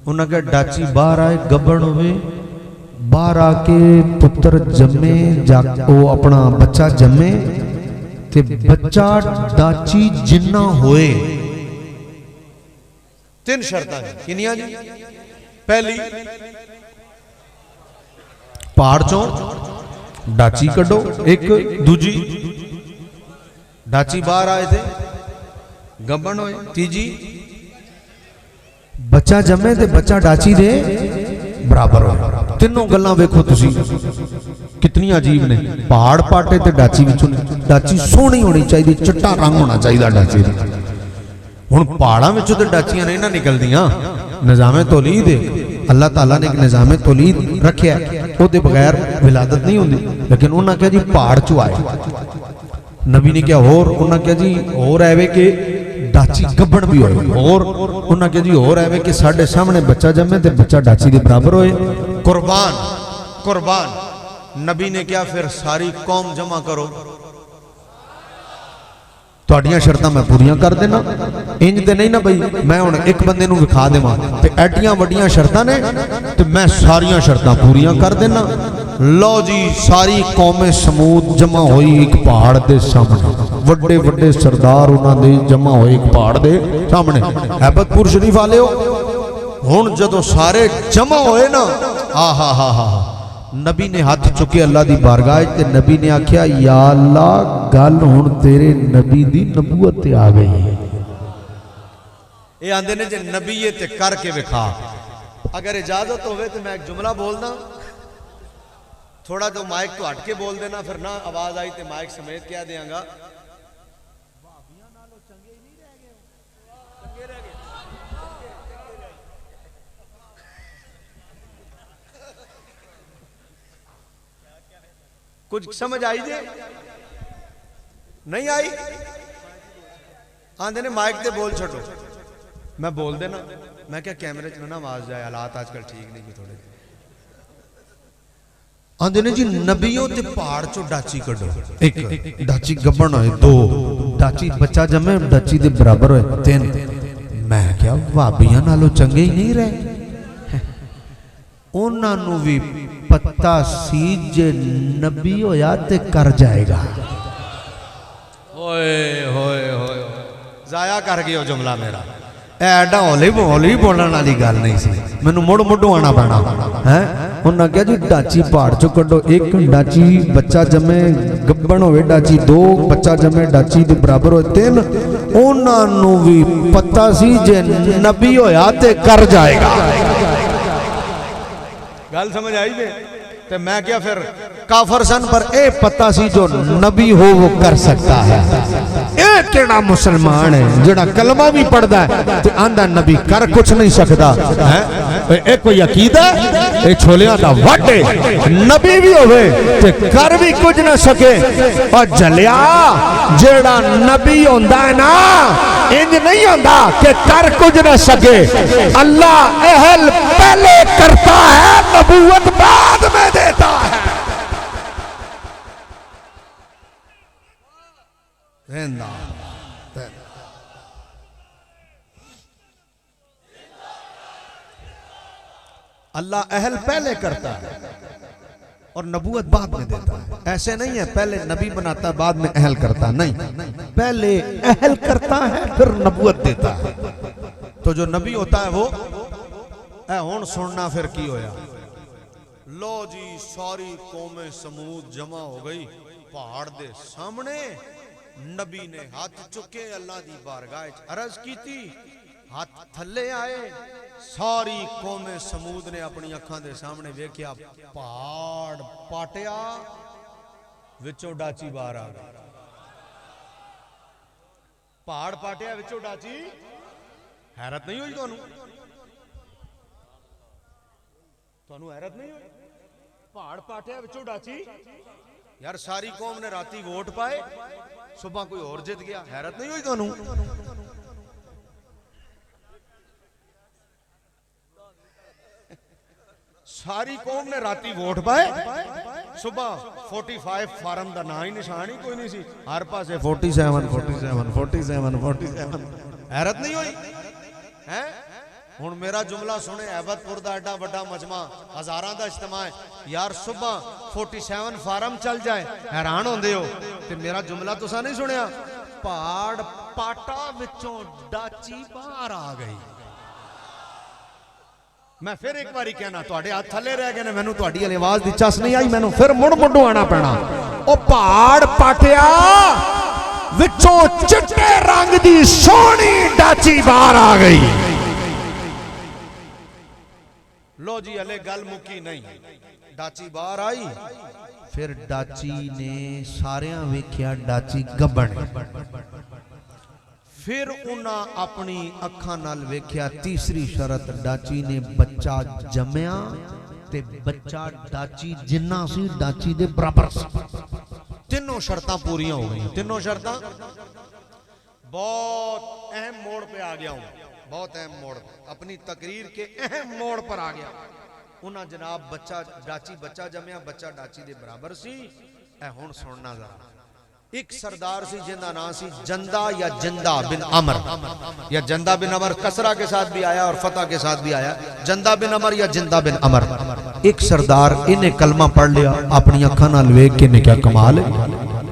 उन्हें क्या डाची बाहर आए गब्बन होवे, बाहर आके पुत्र जमे, वो अपना बच्चा जमे ते बच्चा डाची जिन्ना होए। तीन शर्तां किनिया जी? पहली पहाड़ चो डाची कड्डो, एक दूजी डाची बाहर आए थे गब्बन होए, तीजी बच्चा जमे ते बच्चा डाची दे बराबर हो। तीनों गल्लां वेखो तुसी कितनी अजीब ने। पहाड़ पाटे ते डाची विचों, डाची सोहनी होनी चाहिए, चिट्टा रंग होना चाहिए डाची दा। हुण पहाड़ां विचों ते डाचियां नहीं ना निकलदियां, निज़ामे तौलीद है। अल्लाह ताला ने एक निज़ामे तौलीद रखिया, ओदे बगैर विलादत नहीं होंदी। लेकिन उन्हें क्या जी पहाड़ चो आए नबी ने क्या होर, उन्हें क्या जी होर आवे कि डाची गब्बन भी होए, और उन्हें क्या जी होर आवे कि साडे सामने बच्चा जमे ते बच्चा डाची दे बराबर होए। कुर्बान कुर्बान। नबी ने क्या फिर सारी कौम जमा करो, तुहाडियां शर्तां मैं पूरियां कर देना। इंज ते नहीं ना बई मैं हुण एक बंदे नूं विखा देवां ते एडियां वड्डियां शर्तां ने ते मैं सारियां शर्तां पूरियां कर देना। लो जी सारी कौमें समूद जमा हुई एक पहाड़ दे सामने, वड्डे वड्डे सरदार उन्हां दे जमा होए एक पहाड़ दे सामने। हैबतपुर शरीफ वाले हो, हुण जदों सारे जमा होए ना, आ हा हा हा, नबी ने हाथ चुके अल्लाह दी बारगाह ते नबी ने आख्या या अल्लाह गल हुण तेरे नबी दी नबूवत ते आ गई है। ये आंदे ने जे नबी ये ते करके विखा। अगर इजाजत होवे तो मैं एक जुमला बोलना, थोड़ा तो माइक तो हट के बोल देना, फिर ना आवाज आई तो माइक समेत कह देंगा। कुछ समझ आई जे नहीं आई? आंदे ने माइक ते बोल छोड़ो, मैं बोल देना। मैं क्या कैमरे च ना आवाज जाए, हालात आजकल ठीक नहीं कि थोड़े। आंदे ने जी नबियों ते पहाड़ चो डाची कड्डो, एक डाची गब्बन होए, दो डाची बच्चा जमे डाची दे बराबर होए, तीन मैं क्या भाबियां नालों चंगे ही नहीं रहे। उन्होंने भी पता सी जे नबी होया ते कर जाएगा। होए होए होए जाया कर गया जुमला मेरा। एडा हौली बोलने वाली गल नहीं सी, मैनू मुड़ मुढ़ू आना पैना है। उन्हें कहा जी डाची पहाड़ चो कड्डो, एक डाची बच्चा जमे गब्बन होवे, डाची दो बच्चा जमे डाची दे बराबर हो तीन। उन्होंने भी पता सी जे नबी होया ते कर जाएगा। गल समझ आई जे? ते मैं क्या फिर काफर सन पर ए पता सी जो नबी हो वो कर सकता है। ए केड़ा मुसलमान है जेड़ा कलमा भी पढ़दा है ते आंदा नबी कर कुछ नहीं सकता है। ए कोई अकीदा ए छोलियां दा वाटे नबी भी होवे ते कर भी कुछ ना सके। और जलिया जेड़ा नबी होंदा है ना इंज नहीं होंदा कि कर कुछ ना सके। अल्लाह अहल पहले करता है, नबूवत बाद में देता है। अल्लाह अहल पहले करता है और नबूवत बाद में देता है। ऐसे नहीं है पहले नबी बनाता है बाद में अहल करता, नहीं, पहले अहल करता है फिर नबूवत देता है। तो जो नबी होता है वो हुण सुनना फिर की होया। लो जी सारी कौमें समूद जमा हो गई पहाड़ दे सामने। नबी ने हाथ चुके अल्लाह दी बारगाह च अर्ज की थी, हाथ थले आए। सारी कौमें समूद ने अपनी अखां दे सामने वेख्या पहाड़ पाटिया विचों डाची बाहर आ गई। पहाड़ पाटिया विचों डाची। हैरत नहीं हुई तुहानू? तुहानू हैरत नहीं हुई? पहाड़ पाटिया विचों डाची। यार सारी कौम ने राती वोट पाए, सुबह कोई और जित गया। हैरत नहीं हुई तुहानू? सारी कौम ने राती वोट पाए, सुबह 45 फार्म का ना ही निशान ही कोई नहीं सी, हर पासे 47 47 47 47। हैरत नहीं हुई है? हुण मेरा जुमला सुने, ऐबतपुर दा एडा वड्डा मजमा, हजारां दा इज्तिमा है यार, सुबह 47 फार्म चल जाए हैरान होंदे हो। ते मेरा जुमला तुसा नहीं सुनिया? पहाड़ पाटा विचों डाची बाहर आ गई। मैं फिर एक बारी कहना, तुहाडे हाथ थले रह गए ने, मैनू तुहाडी आवाज दी चस नहीं आई, मैनू फिर मुड़ मुड़ू आना पैना। ओ पहाड़ पाटिया विचों चिट्टे रंग दी सोहनी डाची बाहर आ गई। लो जी हले गल मुकी नहीं, डाची बाहर आई। फिर डाची ने सारियां वेख्या डाची गब्बन। फिर उन्हें अपनी अखां नाल वेख्या तीसरी शरत, डाची ने बच्चा जमया ते बच्चा डाची जिन्ना सी डाची दे बराबर सी। तीनों शर्तां पूरियां हो गई। तीनों शर्तां। बहुत अहम मोड़ पे आ गया हूं, बहुत अहम मोड़, अपनी तकरीर के अहम मोड़ पर आ गया। उन्हें जनाब बच्चा डाची बच्चा जमया, बच्चा डाची दे बराबर सी। हुण सुनना जरा। एक सरदार सी जिंदा नाम सी जंदा या जंदा बिन अमर, या जंदा बिन अमर कसरा के साथ भी आया और फतह के साथ भी आया, जंदा बिन अमर या जिंदा बिन अमर। एक सरदार इन्हें कलमा पढ़ लिया, अपनी अखां नाल वेख के ने क्या कमाल है,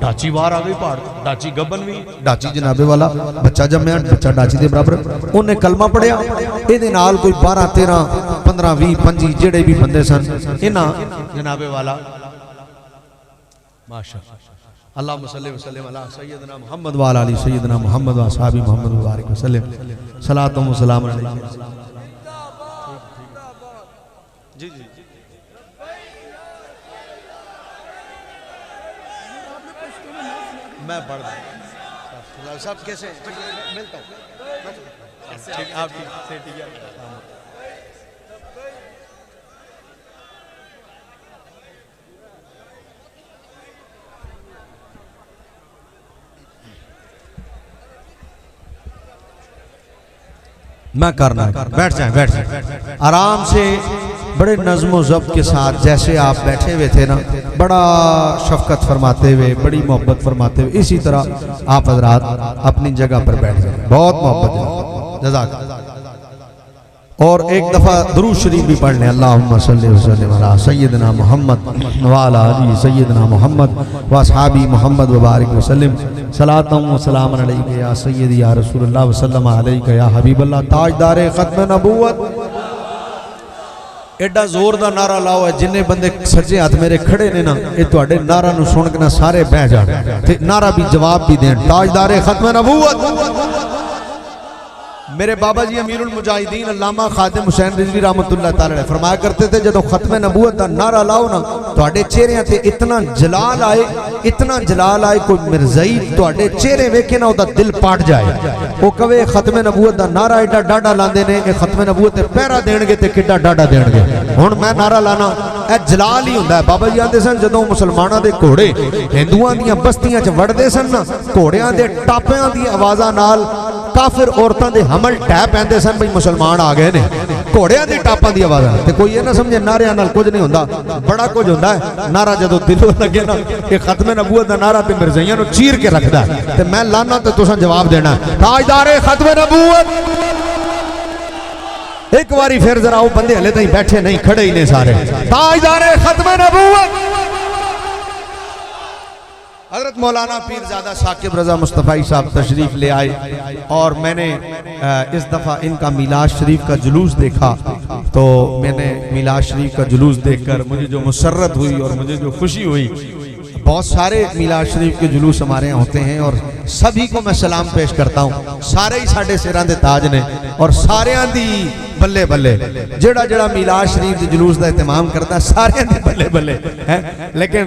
डाची बाहर आ गई पहाड़, डाची गब्बन भी, डाची जनाबे वाला बच्चा जमया, बच्चा डाची दे बराबर। उन्हें कलमा पढ़िया, इहदे नाल कोई 12 13 15 20 25 जेड़े भी बंदे सन, इन्हां जनाबे वाला माशाअल्लाह अल्लाहुम्मा सल्ली व सल्लिम अला सय्यदना मुहम्मद व अला आलि सय्यदना मुहम्मद व असहाबी मुहम्मद मुबारक वसल्लम सलातो व सलाम अलैहि। जी जी मैं पढ़ दूं सब कैसे मिलता हूँ, ठीक आप ठीक है। मैं करना, बैठ जाए, बैठ जाए आराम से, बड़े नज़्म ज़ब्त के साथ, जैसे आप बैठे हुए थे ना, बड़ा शफकत फरमाते हुए, बड़ी मोहब्बत फरमाते हुए, इसी तरह आप हज़रात अपनी जगह पर बैठ जाए। बहुत मोहब्बत है। जज़ाक। और एक दफ़ा दुरूद शरीफ भी पढ़ लें, अल्लाहुम्मा सल्लि व सल्लिम अला सय्यिदना मुहम्मद व अला आलि सय्यिदना मुहम्मद व असहाबी मुहम्मद व बारिक व सल्लिम सलातन व सलामन अलैका या सय्यदी या रसूलल्लाह व सल्लम अलैका या हबीबल्लाह ताजदारे खत्म नबूवत। एडा जोर दा नारा लाओ है, जिन्ने बंदे सज्जे हाथ मेरे खड़े ने ना, ये तुहाडे नारा नु सुन के ना सारे बह जाण ते नारा भी जवाब भी देण, ताजदारे खत्म नबूवत। मेरे बाबा जी अमीरुल मुजाहिदीन अल्लामा खादिम हुसैन रिजवी रहमतुल्लाह तआला अलैह फरमाया करते थे, जदों खत्म नबूवत दा नारा लाओ ना, तुहाडे चेहरिਆਂ ते इतना जलाल आए, इतना जलाल आए, कोई मिर्ज़ई तुहाडे चेहरे वेखे ना ओदा दिल पाट जाए। वो कवे खत्म नबूवत दा नारा एडा डाडा लांदे ने, ये खत्म नबूवत ते पहरा देणगे ते किड्डा डाडा देणगे। हुण मैं नारा लाना ए जलाल ही हुंदा है। बाबा जी आंदे सन, जदों मुसलमानां दे घोड़े हिंदुआं दीयां बस्तियां च वड़दे सन ना, घोड़ियां दे टापियां दी आवाज़ां नाल काफिर औरतां दे हमल टह पैंदे सन, भाई मुसलमान आ गए ने। घोड़ियां दी टापां दी आवाज़ ते कोई ये ना समझे नारियां नाल कुछ नहीं हुंदा, बड़ा कुछ हुंदा है। नारा जदों दिलों लगे ना, ये खत्म नबूवत दा नारा ते मिर्ज़ाइयां नूं चीर के रखदा है, ते मैं लाना ते तुसां जवाब देना, ताजदारे खत्म नबूवत। एक बारी फिर जरा वो बंदे हले ताईं बैठे नहीं, खड़े ही ने सारे, ताजदारे खत्म नबूवत। हजरत मौलाना पीरजादा साकिब रजा मुस्तफ़ाई साहब तशरीफ ले आए और मैंने इस दफ़ा इनका मिलाद शरीफ का जुलूस देखा। तो मैंने मिलाद शरीफ का जुलूस देखकर मुझे जो मुसर्रत हुई और मुझे जो खुशी हुई, बहुत सारे मिलाद शरीफ के जुलूस हमारे यहाँ होते हैं और सभी को मैं सलाम पेश करता हूँ। सारे ही साढ़े सिरां दे ताज ने और सारियां दी बल्ले बल्ले, जेड़ा जेड़ा मिलाद शरीफ के जुलूस का एहतमाम करता सारे दी बल्ले बल्ले है। लेकिन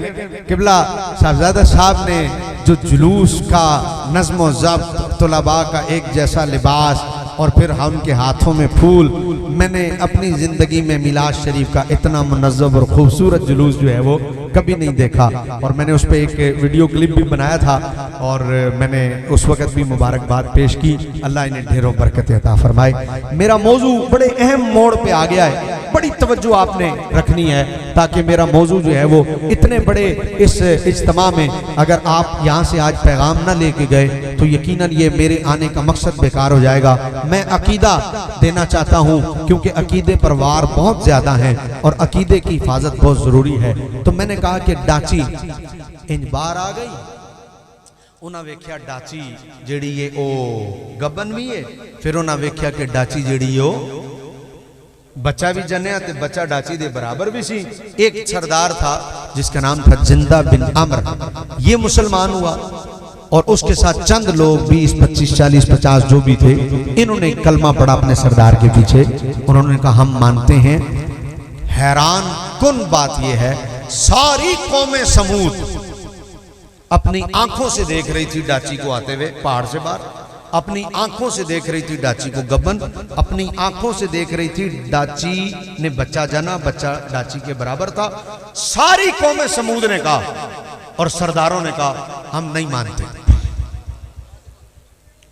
किबला साहबजादा साहब ने जो जुलूस का नज़्म ज़ब्त, तुलबा का एक जैसा लिबास और फिर हम के हाथों में फूल, मैंने अपनी ज़िंदगी में मिलाद शरीफ का इतना मुनज़्ज़म और ख़ूबसूरत जुलूस जो है वो कभी नहीं देखा। और मैंने उस पर एक वीडियो क्लिप भी बनाया था और मैंने उस वक़्त भी मुबारकबाद पेश की। अल्लाह इन्हें ढेरों बरकत अता फरमाए। मेरा मौजू बड़े अहम मोड़ पे आ गया है, बड़ी तवज्जो आपने रखनी है ताकि मेरा मौजू जो है वो इतने बड़े इस इज्तिमा में अगर आप यहाँ से आज पैगाम ना लेके गए तो यकीनन ये मेरे आने का मकसद बेकार हो जाएगा। मैं अकीदा देना चाहता हूँ क्योंकि अकीदे पर वार बहुत ज़्यादा हैं और अकीदे की हिफाजत बहुत ज़रूरी है। तो मैंने कहा कि डाची इंज बाहर आ गई, उन्हें वेख्या डाची जेड़ी ये ओ गबन भी है, फिर उन्हें वेख्या कि डाची जेड़ी ओ बच्चा भी जन्या ते बच्चा डाची दे बराबर भी सी। एक सरदार था जिसका नाम था जिंदा बिन अमर, ये मुसलमान हुआ और उसके साथ चंद लोग 20, 25, 40, 50 जो भी थे, इन्होंने कलमा पढ़ा अपने सरदार के पीछे। उन्होंने कहा हम मानते हैं। हैरान कुन बात यह है, सारी कौमें समूद अपनी आंखों से देख रही थी डाची को आते हुए पहाड़ से बाहर, अपनी आंखों से देख रही थी डाची को गबन, अपनी आंखों से देख रही थी डाची ने बच्चा जना, बच्चा डाची के बराबर था। सारी कौमें समूद ने कहा और सरदारों ने कहा हम नहीं मानते।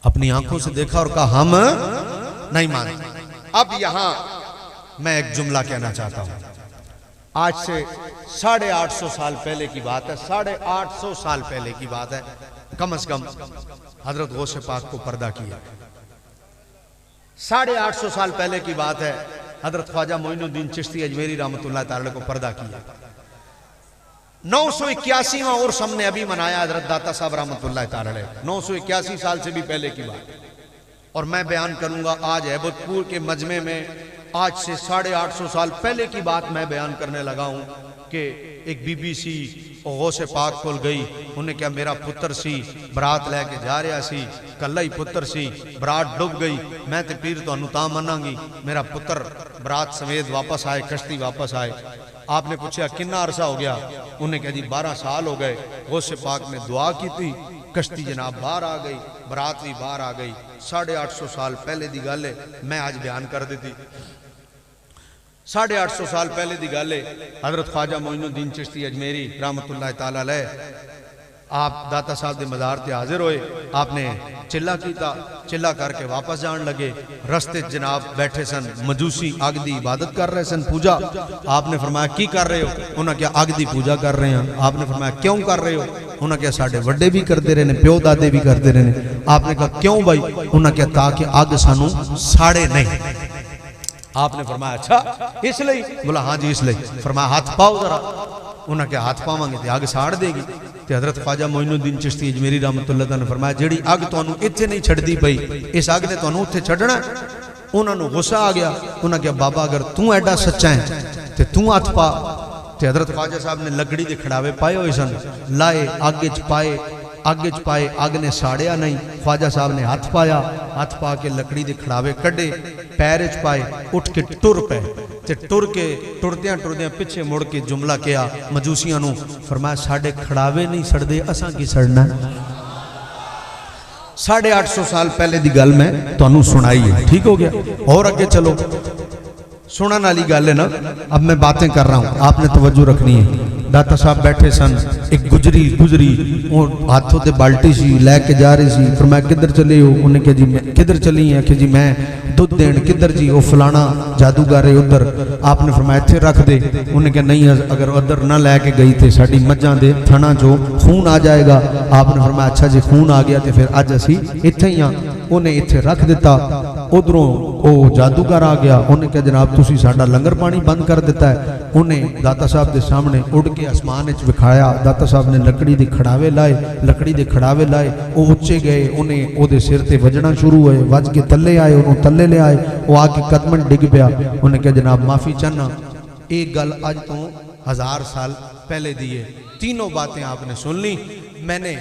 अपनी आंखों से देखा और कहा हम नहीं मानते। अब यहां मैं एक जुमला कहना चाहता हूं। आज से 850 साल पहले की बात है, 850 साल पहले की बात है, कम से कम हजरत गौसे पाक को पर्दा किया। 850 साल पहले की बात है, हजरत ख्वाजा मोइनुद्दीन चिश्ती अजमेरी रहमतुल्लाह ताला को पर्दा किया। 981वां उर्स हमने अभी मनाया हजरत दाता साहब रहमतुल्लाह ताला अलैह, 981 साल से भी पहले की बात। और मैं बयान करूंगा आज हैबतपुर के मजमे में, आज से 850 साल पहले की बात मैं बयान करने लगा हूं कि एक बीबी सी गौसे पाक कोल गई। उन्हें क्या मेरा पुत्र सी बरात लैके जा रहा सी, कल्ला ही पुत्र सी, बरात डुब गई, मैं तो पीर तुहानू तां मनांगी, मेरा पुत्र बरात समेत वापस आए, कश्ती वापस आए। आपने पूछा कितना अरसा हो गया? उन्हें कहा जी 12 साल हो गए। गौसे पाक ने दुआ की थी, कश्ती जनाब बाहर आ गई, बरात भी बाहर आ गई। 850 साल पहले की गल है, मैं आज बयान कर दी। 850 साल पहले की गल है, हजरत ख्वाजा मोइनुद्दीन चिश्ती अजमेरी रहमतुल्लाह ताला अलैह आप दाता साहब के मज़ार से हाजिर होए। आपने चिल्ला कीता, चिल्ला करके वापस जान लगे। रस्ते जनाब बैठे सन मजूसी अग दी इबादत कर रहे सन, पूजा। आपने फरमाया की कर रहे हो? उन्हें क्या अग दी पूजा कर रहे हैं। आपने फरमाया क्यों कर रहे हो? उन्हें क्या साढ़े वड्डे भी करते रहे ने, प्यो दादे भी करते रहे ने। आपने कहा क्यों भाई? उन्हें क्या ताकि अग सानू साड़े नहीं। आपने फरमाया अच्छा इसलिए? बोला हाँ जी इसलिए। फरमाया हाथ पाओ जरा। उन्हें क्या हाथ पावांगे तो अग साड़ देगी। तो हजरत ख्वाजा मोइनुद्दीन चिश्ती अजमेरी रहमतुल्लाह तआला ने फरमाया जेड़ी अग तुहानू इत्थे नहीं छड़दी पई, इस अग ने तुहानू उत्थे छड़ना। उन्होंने गुस्सा आ गया। उन्हें क्या बाबा अगर तू एडा सच्चा है तो तू हाथ पा। तो हजरत ख्वाजा साहब ने लकड़ी के खड़ावे पाए हुए सन, लाए अग च पाए, अग च पाए, अग ने साड़िया नहीं। ख्वाजा साहब ने हाथ पाया, हाथ पा के लकड़ी के खड़ावे कड्डे, पैर च पाए, उठ के टुर पे। ते टुर के टुरद्या टुरद्या पिछे मुड़ के जुमला किया मजूसियां नू, फरमाया साडे खड़ावे नहीं सड़दे, असां की सड़ना। 850 साल पहले की गल मैं तुहानू सुनाई है, ठीक हो गया। और अगे चलो, सुनने वाली गल है ना। अब मैं बातें कर रहा हूं, आपने तवज्जो रखनी है। दाता साहब बैठे सन, एक गुजरी और हाथों ते बाल्टी सी लैके जा रही सी। फिर मैं किधर चले हो? उन्हें कहा जी मैं किधर चली है? कि जी मैं दुध देन। किधर जी? वो फलाना जादूगर है उधर। आपने फरमाया इत्थे रख दे। उन्हें कहा नहीं अगर उधर ना लैके गई तो साडी मज्जां दे थना चो खून आ जाएगा। आपने फरमाया अच्छा जी खून आ गया तो फिर अज असी इत्थे ही हाँ। उन्हें इत्थे रख दिता। उधरों वो जादूगर आ गया। उन्हें कहा जनाब तुसी साडा लंगर पानी बंद कर दिता है। उन्हें दाता साहब के सामने उड़ के आसमान विखाया। दाता साहब ने लकड़ी के खड़ावे लाए, लकड़ी के खड़ावे लाए, वो उच्चे गए। उन्हें ओदे सिर ते वजना शुरू हुए, वज के तले आए, उन्होंने तले ले आए। वो आके कदमन डिग पिया। उन्हें कहा जनाब माफी चाहना, एक गल अज तो 1000 साल पहले दी है। तीनों बातें आपने सुन ली। मैंने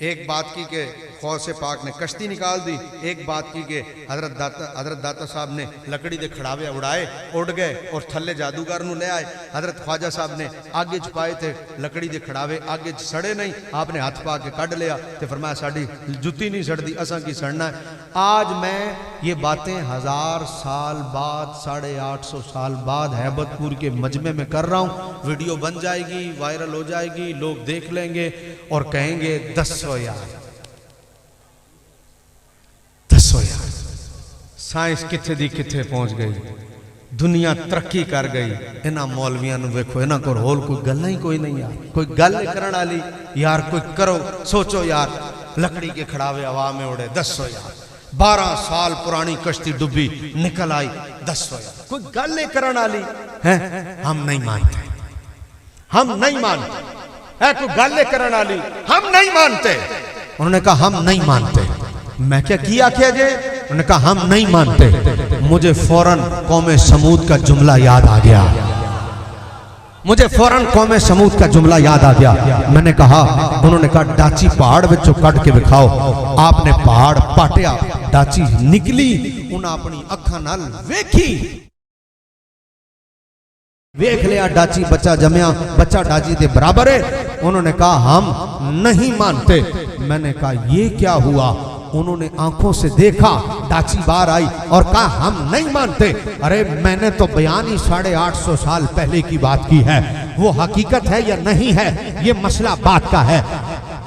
एक बात की कि खौसे पाक ने कश्ती निकाल दी, एक बात की कि हजरत दाता साहब ने लकड़ी के खड़ावे उड़ाए, उड़ गए और थल्ले जादूगर नू ले आए। हजरत ख्वाजा साहब ने आगे च पाए थे लकड़ी के खड़ावे, आगे च सड़े नहीं। आपने हाथ पा के कढ़ लिया तो फरमाया साड़ी जुत्ती नहीं सड़ती, असा की सड़ना है। आज मैं ये बातें 1000 साल बाद, 850 साल बाद हैबतपुर के मजमे में कर रहा हूँ। वीडियो बन जाएगी, वायरल हो जाएगी, लोग देख लेंगे और कहेंगे 10 यार, 10 यार साइंस किथे दी किथे पहुंच गई, दुनिया तरक्की कर गई। इन्हां मौलवियां नूं वेखो, इन्हां कोल होल कोई गल ही कोई नहीं यार, कोई गल करन वाली यार कोई करो। सोचो यार, लकड़ी के खड़ावे हवा में उड़े, 10 यार, 12 साल पुरानी कश्ती डूबी निकल आई, 10 यार, कोई गल करन वाली है? हम नहीं मानते, हम नहीं मानते है कोई गल करन वाली, हम नहीं मानते। उन्होंने कहा हम नहीं मानते। मैं क्या किया जे? उन्होंने कहा हम नहीं मानते। मुझे फौरन कौमे समूद का जुमला याद आ गया, मुझे फौरन कौमे समूद का जुमला याद आ गया। मैंने कहा, उन्होंने कहा डाची पहाड़ विचों कट के दिखाओ। आपने पहाड़ पाटिया, डाची निकली, उन्हें अपनी अखा नाल वेखी, वेख लिया डाची बच्चा जमया, बच्चा डाची के बराबर है। उन्होंने कहा हम नहीं मानते। मैंने कहा ये क्या हुआ? उन्होंने आंखों से देखा, डाची बाहर आई और कहा हम नहीं मानते। अरे मैंने तो बयान ही 850 साल पहले की बात की है, वो हकीकत है या नहीं है ये मसला बात का है।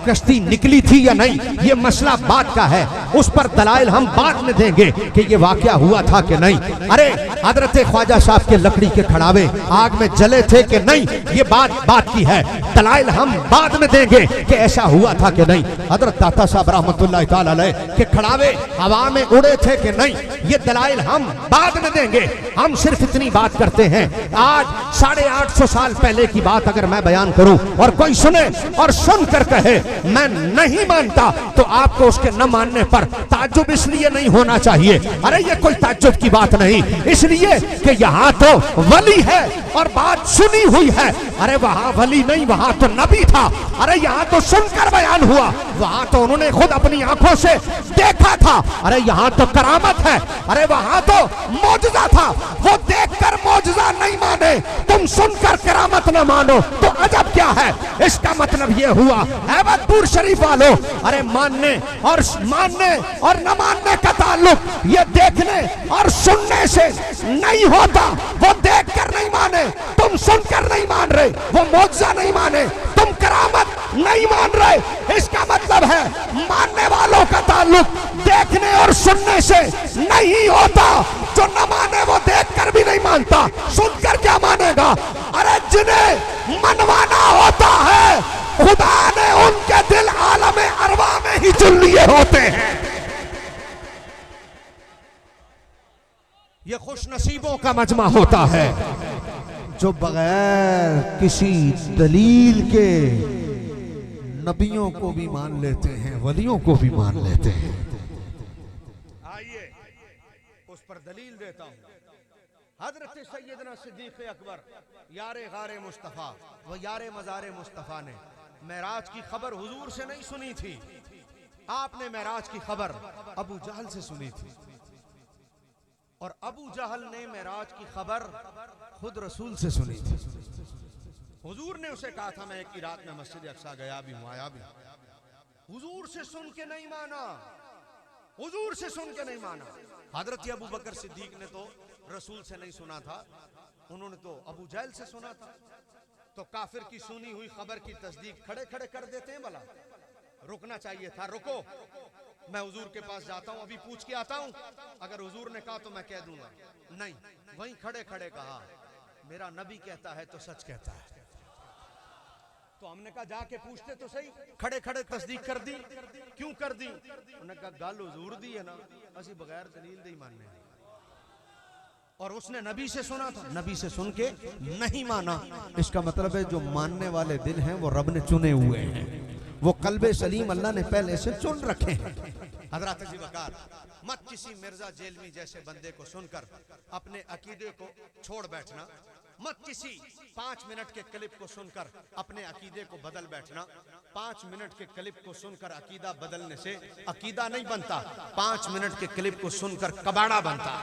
कश्ती निकली थी या नहीं ये मसला बात का है, उस पर दलाइल हम बाद में देंगे कि ये वाकया हुआ था कि नहीं। अरे हजरत ख्वाजा साहब के लकड़ी के खड़ावे आग में जले थे कि नहीं ये बात की है, दलाइल हम बाद में देंगे कि ऐसा हुआ था कि नहीं। हजरत दाता साहब रहमतुल्लाह ताला अलैह के खड़ावे हवा में उड़े थे कि नहीं ये दलाइल हम बाद में देंगे। हम सिर्फ इतनी बात करते हैं, आज 850 साल पहले की बात अगर मैं बयान करूं और कोई सुने और सुनकर कहे मैं नहीं मानता, तो आपको उसके न मानने पर ताज्जुब इसलिए नहीं होना चाहिए। अरे ये कोई ताज्जुब की बात नहीं, इसलिए कि यहाँ तो वली है और बात सुनी हुई है। अरे वहां वली नहीं, वहां तो नबी था। अरे यहाँ तो सुनकर बयान हुआ, वहां तो उन्होंने खुद अपनी आंखों से देखा था। अरे यहाँ तो करामत है, अरे वहां तो मौजज़ा था। वो देखकर मौजज़ा नहीं माने, तुम सुनकर करामत न मानो तो अजब क्या है। इसका मतलब ये हुआ हैबतपुर शरीफ वालों, अरे मानने और न मानने का ताल्लुक ये देखने और सुनने से नहीं होता। वो देखकर नहीं माने, तुम सुनकर नहीं मान रहे, वो मौजज़ा नहीं माने, तुम करामत नहीं मान रहे। इसका मतलब है मानने वालों का ताल्लुक देखने और सुनने से नहीं होता। जो न माने वो देखकर भी नहीं मानता, सुनकर क्या मानेगा। अरे जिन्हें मनवाना होता है खुदा ने उनके दिल आलम अरवा में ही चुन लिए होते हैं। ये खुश नसीबों का मजमा होता है जो बगैर किसी दलील के नबियों को भी मान लेते हैं, वलियों को भी मान लेते हैं। आइए उस पर दलील देता हूं। हजरत सैयदना सिद्दीक अकबर यारे गारे मुस्तफा व यारे मज़ारे मुस्तफा ने मेराज की खबर हुजूर से नहीं सुनी थी। आपने मेराज की खबर अबू जहल से सुनी थी और अबू जहल ने मेराज की खबर खुद रसूल से सुनी थी। हुजूर ने उसे कहा था मैं एक ही रात में मस्जिद अक्सा गया भी हूं, आया भी। हुजूर से सुन के नहीं माना, हुजूर से सुन के नहीं माना। हजरत अबू बकर सिद्दीक ने तो रसूल से नहीं सुना था, उन्होंने तो अबू जहल से सुना था। तो काफिर की सुनी हुई खबर की तस्दीक खड़े खड़े कर देते हैं। भला रुकना चाहिए था। रुको, मैं हुजूर के पास जाता हूं, अभी पूछ के आता हूं। अगर हुजूर ने कहा तो मैं कह दूंगा। नहीं, वहीं खड़े खड़े कहा मेरा नबी कहता है तो सच कहता है। तो हमने कहा जाके पूछते तो सही। खड़े खड़े तस्दीक कर दी। क्यों कर दी? उन्होंने कहा गल हुजूर दी है ना, असि बगैर दलील दे ही मानने। और उसने नबी से सुना था, नबी से सुन के नहीं माना। इसका मतलब है जो मानने वाले दिल हैं वो रब ने चुने हुए हैं, वो कल्बे सलीम अल्लाह ने पहले से चुन रखे हैं। हजरत जी वकार, मत किसी मिर्जा जेलवी जैसे बंदे को सुनकर अपने अकीदे को छोड़ बैठना। मत किसी 5 मिनट के क्लिप को सुनकर अपने अकीदे को बदल बैठना। 5 मिनट के क्लिप को सुनकर अकीदा बदलने से अकीदा नहीं बनता, 5 मिनट के क्लिप को सुनकर कबाड़ा बनता।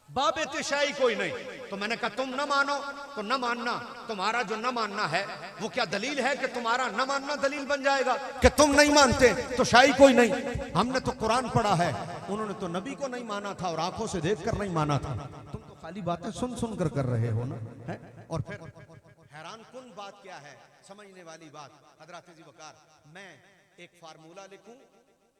बाबे तिशाई कोई नहीं। तो मैंने कहा तुम न मानो तो न मानना। तुम्हारा जो न मानना है वो क्या दलील है कि तुम्हारा न मानना दलील बन जाएगा कि तुम नहीं मानते? तो शाही कोई नहीं। हमने तो कुरान पढ़ा है, उन्होंने तो नबी को नहीं माना था और आंखों से देखकर नहीं माना था। तुम तो खाली बातें सुन सुन कर रहे हो ना है। और फिर हैरान कुन बात क्या है, समझने वाली बात। हजरत जी वकार, मैं एक फार्मूला लिखूं,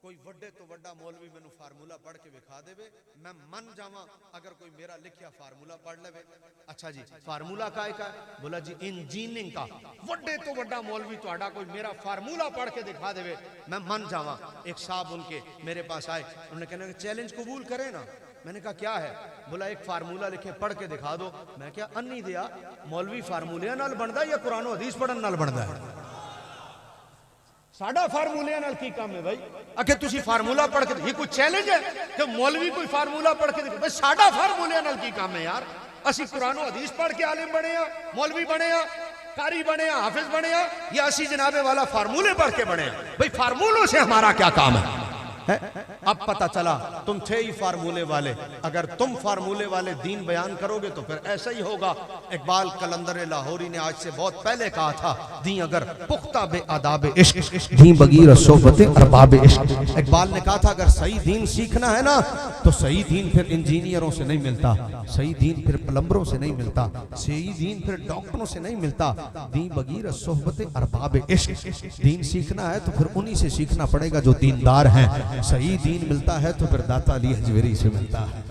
कोई वड्डे तो वड्डा मौलवी मैनू फार्मूला पढ़ के विखा देवे, मैं मन जावा अगर कोई मेरा लिखिया फार्मूला पढ़ लेवे। अच्छा जी फार्मूला का है? बोला जी इंजीनियरिंग का। वड्डे तो वड्डा मौलवी तुहाडा कोई मेरा फार्मूला पढ़ के दिखा देवे, मैं मन जावा। एक साहब उनके मेरे पास आए, उन्होंने कहना चैलेंज कबूल करे ना। मैंने कहा क्या है? बोला एक फार्मूला लिखे पढ़ के दिखा दो। मैं क्या अन्नी दिया मौलवी फार्मूले नाल बनदा या कुरान हदीस पढ़न नाल बनदा है? साडा फार्मूले नाल की काम है भाई? अगे तुसी फार्मूला पढ़ के, ये कोई चैलेंज है कि मौलवी कोई फार्मूला पढ़ के दिखे? भाई साडा फार्मूले नाल की काम है यार? असी कुरान हदीस पढ़ के आलिम बने आ, मौलवी बने आ, कारी बने आ, हाफिज बने आ, या असी जनाबे वाला फार्मूले पढ़ के बने आ? भाई फार्मूलों से हमारा क्या काम है? अब पता चला तुम थे ही फार्मूले वाले। अगर तुम फार्मूले वाले दीन बयान करोगे तो फिर ऐसा ही होगा। इकबाल कलंदर लाहौरी ने आज से बहुत पहले कहा था, दी अगर पुख्ता बे आदाब इश्क दी बगीर सोबते अरबाब इश्क। इकबाल ने कहा था अगर सही दीन सीखना है ना तो सही दीन फिर इंजीनियरों से नहीं मिलता, सही दीन फिर प्लम्बरों से नहीं मिलता, सही दीन फिर डॉक्टरों से नहीं मिलता। दी बगीर सोहबते अरबाब इश्क। दीन सीखना है तो फिर उन्हीं से सीखना पड़ेगा जो दीनदार हैं। सही दीन मिलता है तो फिर दाता अली हजवेरी से मिलता है,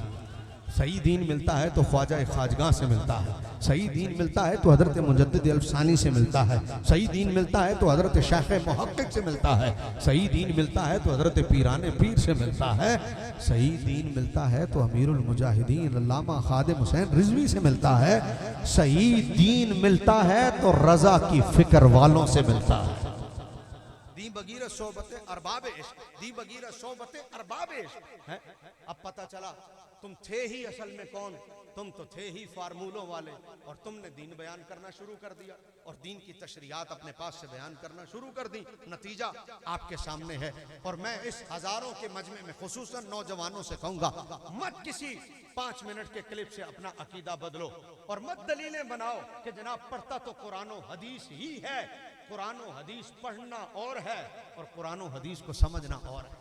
सही दीन मिलता है तो ख्वाजा खाजगां से मिलता है, सही दीन मिलता है तो हजरत मुजद्दिद अल्फसानी से मिलता है, सही दीन मिलता है तो हजरत शेख मुहक्किक से मिलता है, सही दीन मिलता है तो हजरत पीराने पीर से मिलता है, सही दीन मिलता है तो अमीरुल मुजाहिदीन अल्लामा खादिम हुसैन रिजवी से मिलता है, सही दीन मिलता है तो रजा की फिक्र वालों से मिलता है। दी बगीर सोबते अरबाब इश्क, दी बगीर सोबते अरबाब इश्क है। अब पता चला तुम थे ही असल में कौन? तुम तो थे ही फार्मूलों वाले और तुमने दीन बयान करना शुरू कर दिया और दीन की तशरीयात अपने पास से बयान करना शुरू कर दी। नतीजा आपके सामने है। और मैं इस हजारों के मजमे में खुसूसन नौजवानों से कहूंगा, मत किसी 5 मिनट के क्लिप से अपना अकीदा बदलो और मत दलीलें बनाओ कि जनाब पढ़ता तो कुरान हदीस ही है। कुरान हदीस पढ़ना और है और कुरान हदीस को समझना और है।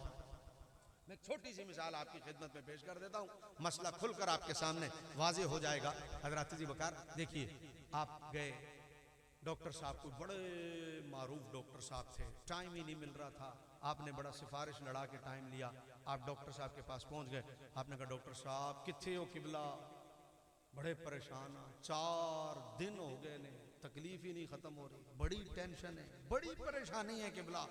मैं छोटी सी मिसाल आपकी खिदमत में पेश कर देता हूँ, मसला खुलकर आपके सामने वाजे हो जाएगा। हजरत जी वकार देखिए, आप गए डॉक्टर साहब कोई बड़े मारूफ डॉक्टर साहब थे, टाइम ही नहीं मिल रहा था। आपने बड़ा सिफारिश लड़ा के टाइम लिया, आप डॉक्टर साहब के पास पहुंच गए। आपने कहा डॉक्टर साहब किथे हो किबला, बड़े परेशान हैं, 4 दिन हो गए ने, तकलीफ ही नहीं खत्म हो रही, बड़ी टेंशन है, बड़ी परेशानी है किबला।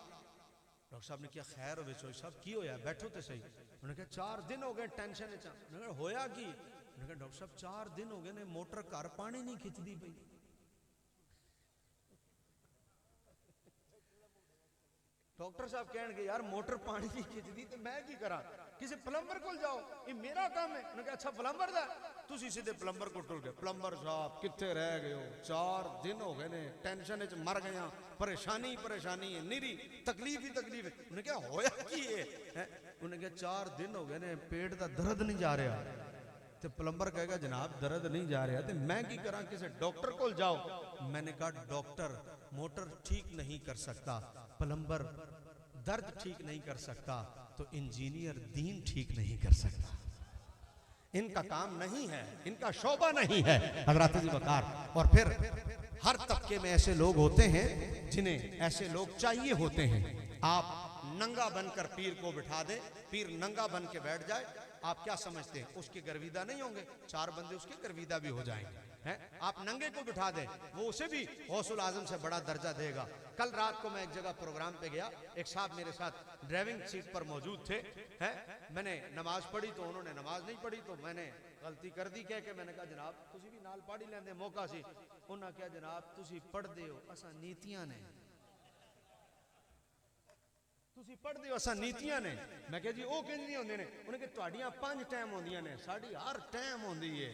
डॉक्टर साहब ने क्या खैर हो बेचो साहब की होया, बैठो तो सही। उन्होंने कहा 4 दिन हो गए टेंशन है। होया की? उन्होंने कहा डॉक्टर साहब 4 दिन हो गए ने, मोटर घर पानी नहीं खिंचती पई। डॉक्टर साहब कहणगे यार मोटर पानी नहीं खिंचती तो मैं की करा, किसी प्लंबर को जाओ, ये मेरा काम है। उन्होंने कहा अच्छा प्लंबर दा, तुसी सीधे प्लंबर को टुर गए। प्लंबर साहब कितने रह गए हो, 4 दिन हो गए ने, टेंशन च मर गया, परेशानी परेशानी है, निरी तकलीफ ही तकलीफ है। उन्हें क्या होया की है? उन्हें कहा 4 दिन हो गए ने, पेट का दर्द नहीं जा रहा। तो प्लंबर कहेगा जनाब दर्द नहीं जा रहा, तो मैं की करा, किसी डॉक्टर को जाओ। मैंने कहा डॉक्टर मोटर ठीक नहीं कर सकता, प्लंबर दर्द ठीक नहीं कर सकता, तो इंजीनियर दीन ठीक नहीं कर सकता। इनका काम नहीं है, इनका शोबा नहीं है हजरत जी वकार। और फिर हर तबके में ऐसे लोग होते हैं जिन्हें ऐसे लोग चाहिए होते हैं। आप नंगा बनकर पीर को बिठा दे, पीर नंगा बन के बैठ जाए, आप क्या समझते हैं उसके गर्विदा नहीं होंगे? 4 बंदे उसके गर्विदा भी हो जाएंगे हैं। आप नंगे को बिठा दें, वो उसे भी गौसुल आजम से बड़ा दर्जा देगा। कल रात को मैं एक जगह प्रोग्राम पे गया, एक साहब मेरे साथ ड्राइविंग सीट पर मौजूद थे हैं। मैंने नमाज पढ़ी तो उन्होंने नमाज नहीं पढ़ी, तो मैंने गलती कर दी कह के मैंने कहा जनाब तुसी भी नाल पढ़ ही लेंदे मौका सी। उन्होंने कहा जनाब तुसी पढ़दे हो, असा नीतियां ने, तुसी पढ़दे हो असा नीतियां ने। मैं कहा जी वो किंज होंदे ने? उन्हें कहा तुहाडियां 5 टाइम होंदियां ने, साडी हर टाइम होंदी है।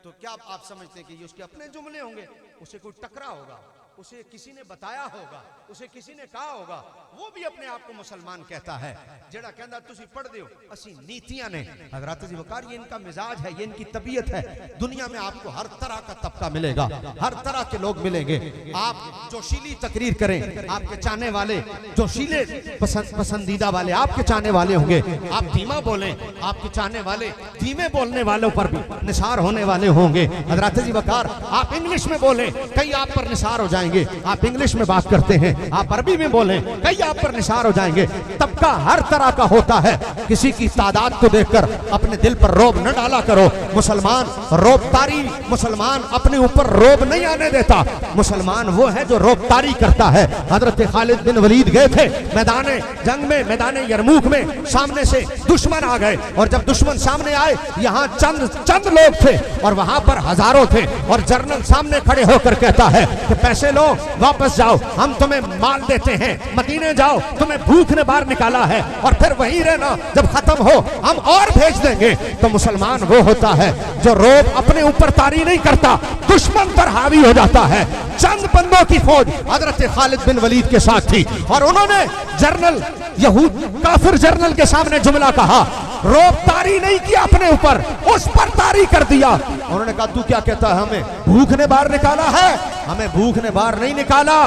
तो क्या आप समझते हैं कि ये उसके अपने जुमले होंगे? उसे कोई टकरा होगा, उसे किसी ने बताया होगा, उसे किसी ने कहा होगा, वो भी अपने आप को मुसलमान कहता है। जेड़ा कहंदा तुसी पढ़दे हो असी नीतियां ने। हजरत जी वकार ये इनका मिजाज है, ये इनकी तबीयत है। दुनिया में आपको हर तरह का तबका मिलेगा, हर तरह के लोग मिलेंगे। आप जोशीली तकरीर करें, आपके चाहने वाले जोशीले पसंदीदा वाले आपके चाहने वाले होंगे। आप धीमा बोलें, आपके चाहने वाले धीमे बोलने वालों पर भी निसार होने वाले होंगे। हजरत जी वकार आप इंग्लिश में बोलें, कई आप पर निसार हो जाएंगे। आप इंग्लिश में बात करते हैं, आप अरबी में बोलें, कई आप पर निसार हो जाएंगे। तबका हर तरह का होता है। किसी की तादाद को देखकर अपने दिल पर रोब न डाला करो। मुसलमान रोबतारी, मुसलमान अपने ऊपर रोब नहीं आने देता। मुसलमान वो है जो रोबतारी करता है। हजरत खालिद बिन वलीद गए थे मैदान जंग में, मैदान यरमूक में, सामने से दुश्मन आ गए, और जब दुश्मन सामने आए यहाँ चंद लोग थे और वहां पर हजारों थे। और जनरल सामने खड़े होकर कहता है कि पैसे लो, वापस जाओ, हम तुम्हें माल देते हैं, मदीने जाओ, तुम्हें भूख ने बाहर निकाला है, और फिर वहीं रहना, जब खत्म हो हम और भेज देंगे। तो मुसलमान वो होता है जो रोब अपने ऊपर तारी नहीं करता, दुश्मन पर हावी हो जाता है। चंद बंदों की फौज हजरत खालिद बिन वलीद के साथ थी, और उन्होंने जनरल यहूद काफिर जनरल के सामने जुमला कहा, रोब तारी नहीं किया अपने ऊपर, उस पर तारी कर दिया। उन्होंने कहा तू क्या कहता है, हमें भूख ने बाहर निकाला है? हमें भूख ने बाहर नहीं निकाला,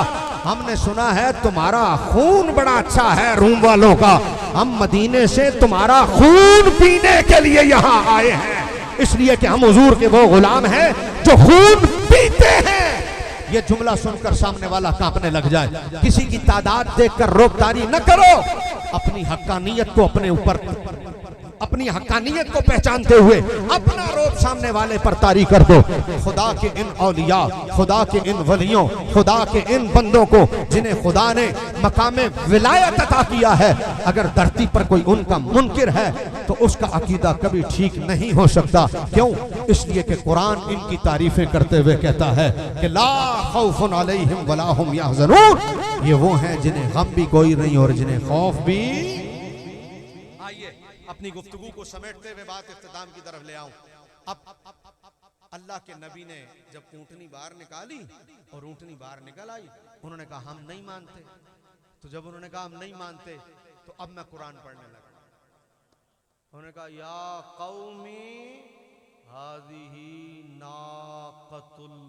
हमने सुना है तुम्हारा खून बड़ा अच्छा है रूम वालों का, हम मदीने से तुम्हारा खून पीने के लिए यहाँ आए हैं, इसलिए कि हम हुजूर के वो गुलाम हैं जो खून पीते हैं। ये जुमला सुनकर सामने वाला कांपने लग जाए। किसी की तादाद देखकर रोबतारी न करो, अपनी हक्कानियत को अपने ऊपर, अपनी हक्कानियत को पहचानते हुए अपना रोब सामने वाले पर तारी कर दो। खुदा के इन औलिया, खुदा के इन वलियों, खुदा के इन बंदों को जिन्हें खुदा ने मकामे विलायत अता किया है, अगर धरती पर कोई उनका मुनकिर है तो उसका अकीदा कभी ठीक नहीं हो सकता। क्यों? इसलिए कि कुरान इनकी तारीफें करते हुए कहता है कि ला खौफुन अलैहिम वला हुम यहज़नून, ये वो हैं जिन्हें गम भी कोई नहीं और जिन्हें खौफ भी। आइए अपनी गुफ्तगू को समेटते हुए बात इख्तिताम की तरफ ले आऊं। अब अल्लाह के नबी ने जब ऊंटनी बाहर निकाली और ऊंटनी बाहर निकल आई, उन्होंने कहा हम नहीं मानते। तो जब उन्होंने कहा हम नहीं मानते, तो अब मैं कुरान पढ़ने लगा। उन्होंने कहा या कौमी हाज़िही नाक़तुल्लाह,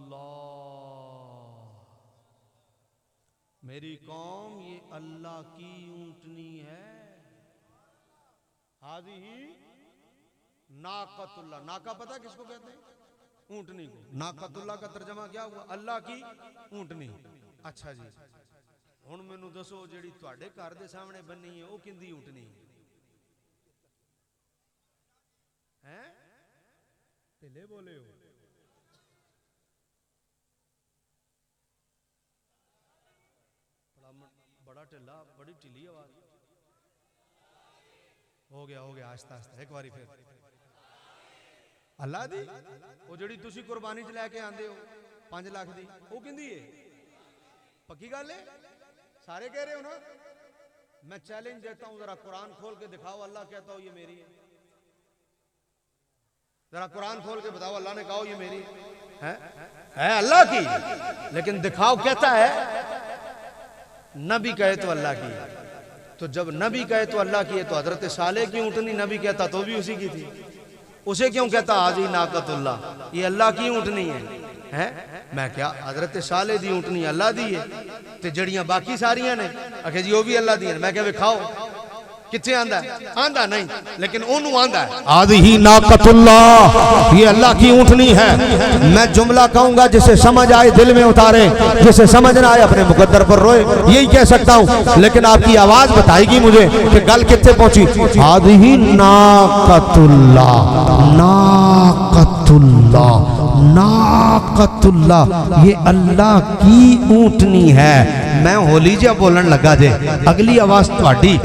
मेरी कौम ये अल्लाह की ऊंटनी है। हाज़िही नाक़तुल्लाह, नाका पता किसको कहते हैं? ऊंटनी को। नाकतुल्लाह का तर्जमा क्या हुआ? अल्लाह की ऊंटनी। अच्छा जी, हुण मैनू दसो जिहड़ी तुहाडे घर दे सामने बनी है वो किंदी ऊंटनी है? ढिले बोले हो। बड़ा ढिला, बड़ी ढिली आवाज। हो गया आहिस्ता आहिस्ता एक बारी फिर। अल्लाह दी वो जिहड़ी तुसी कुर्बानी च लैके आंदे हो 5 लाख दी, वो किंदी है? पक्की गल है? सारे कह रहे हो ना? मैं चैलेंज देता हूं, जरा कुरान खोल के दिखाओ अल्लाह कहता हो ये मेरी है। जरा कुरान खोल के बताओ अल्लाह ने कहा ये मेरी है अल्लाह की, लेकिन दिखाओ कहता है नबी कहे तो अल्लाह की। तो जब नबी कहे तो अल्लाह की है तो हजरत साले की ऊंटनी नबी कहता तो भी उसी की थी, उसे क्यों कहता हाजी नाकतुल्लाह, ये अल्लाह की ऊंटनी है? मैं क्या हजरत साले दी ऊंटनी अल्लाह दी है ते जड़ियां बाकी सारियां ने आखे जी वो भी अल्लाह दी है। मैं क्या विखाओ किथे आंदा है? आंदा नहीं, लेकिन ओनू आंदा है आदि ही नाकतुल्लाह, ये अल्लाह की ऊंटनी है। मैं जुमला कहूंगा जिसे समझ आए दिल में उतारे, जिसे समझ ना आए अपने मुकद्दर पर रोए, यही कह सकता हूं। लेकिन आपकी आवाज बताएगी मुझे कि गल कितने पहुंची। आदि ही नाकतुल्लाह, नाकतुल्लाह, नाकतुल्लाह, ये अल्लाह की ऊंटनी है। मैं होली जा बोलन लगा जे, अगली आवाज ਤੁਹਾਡੀ।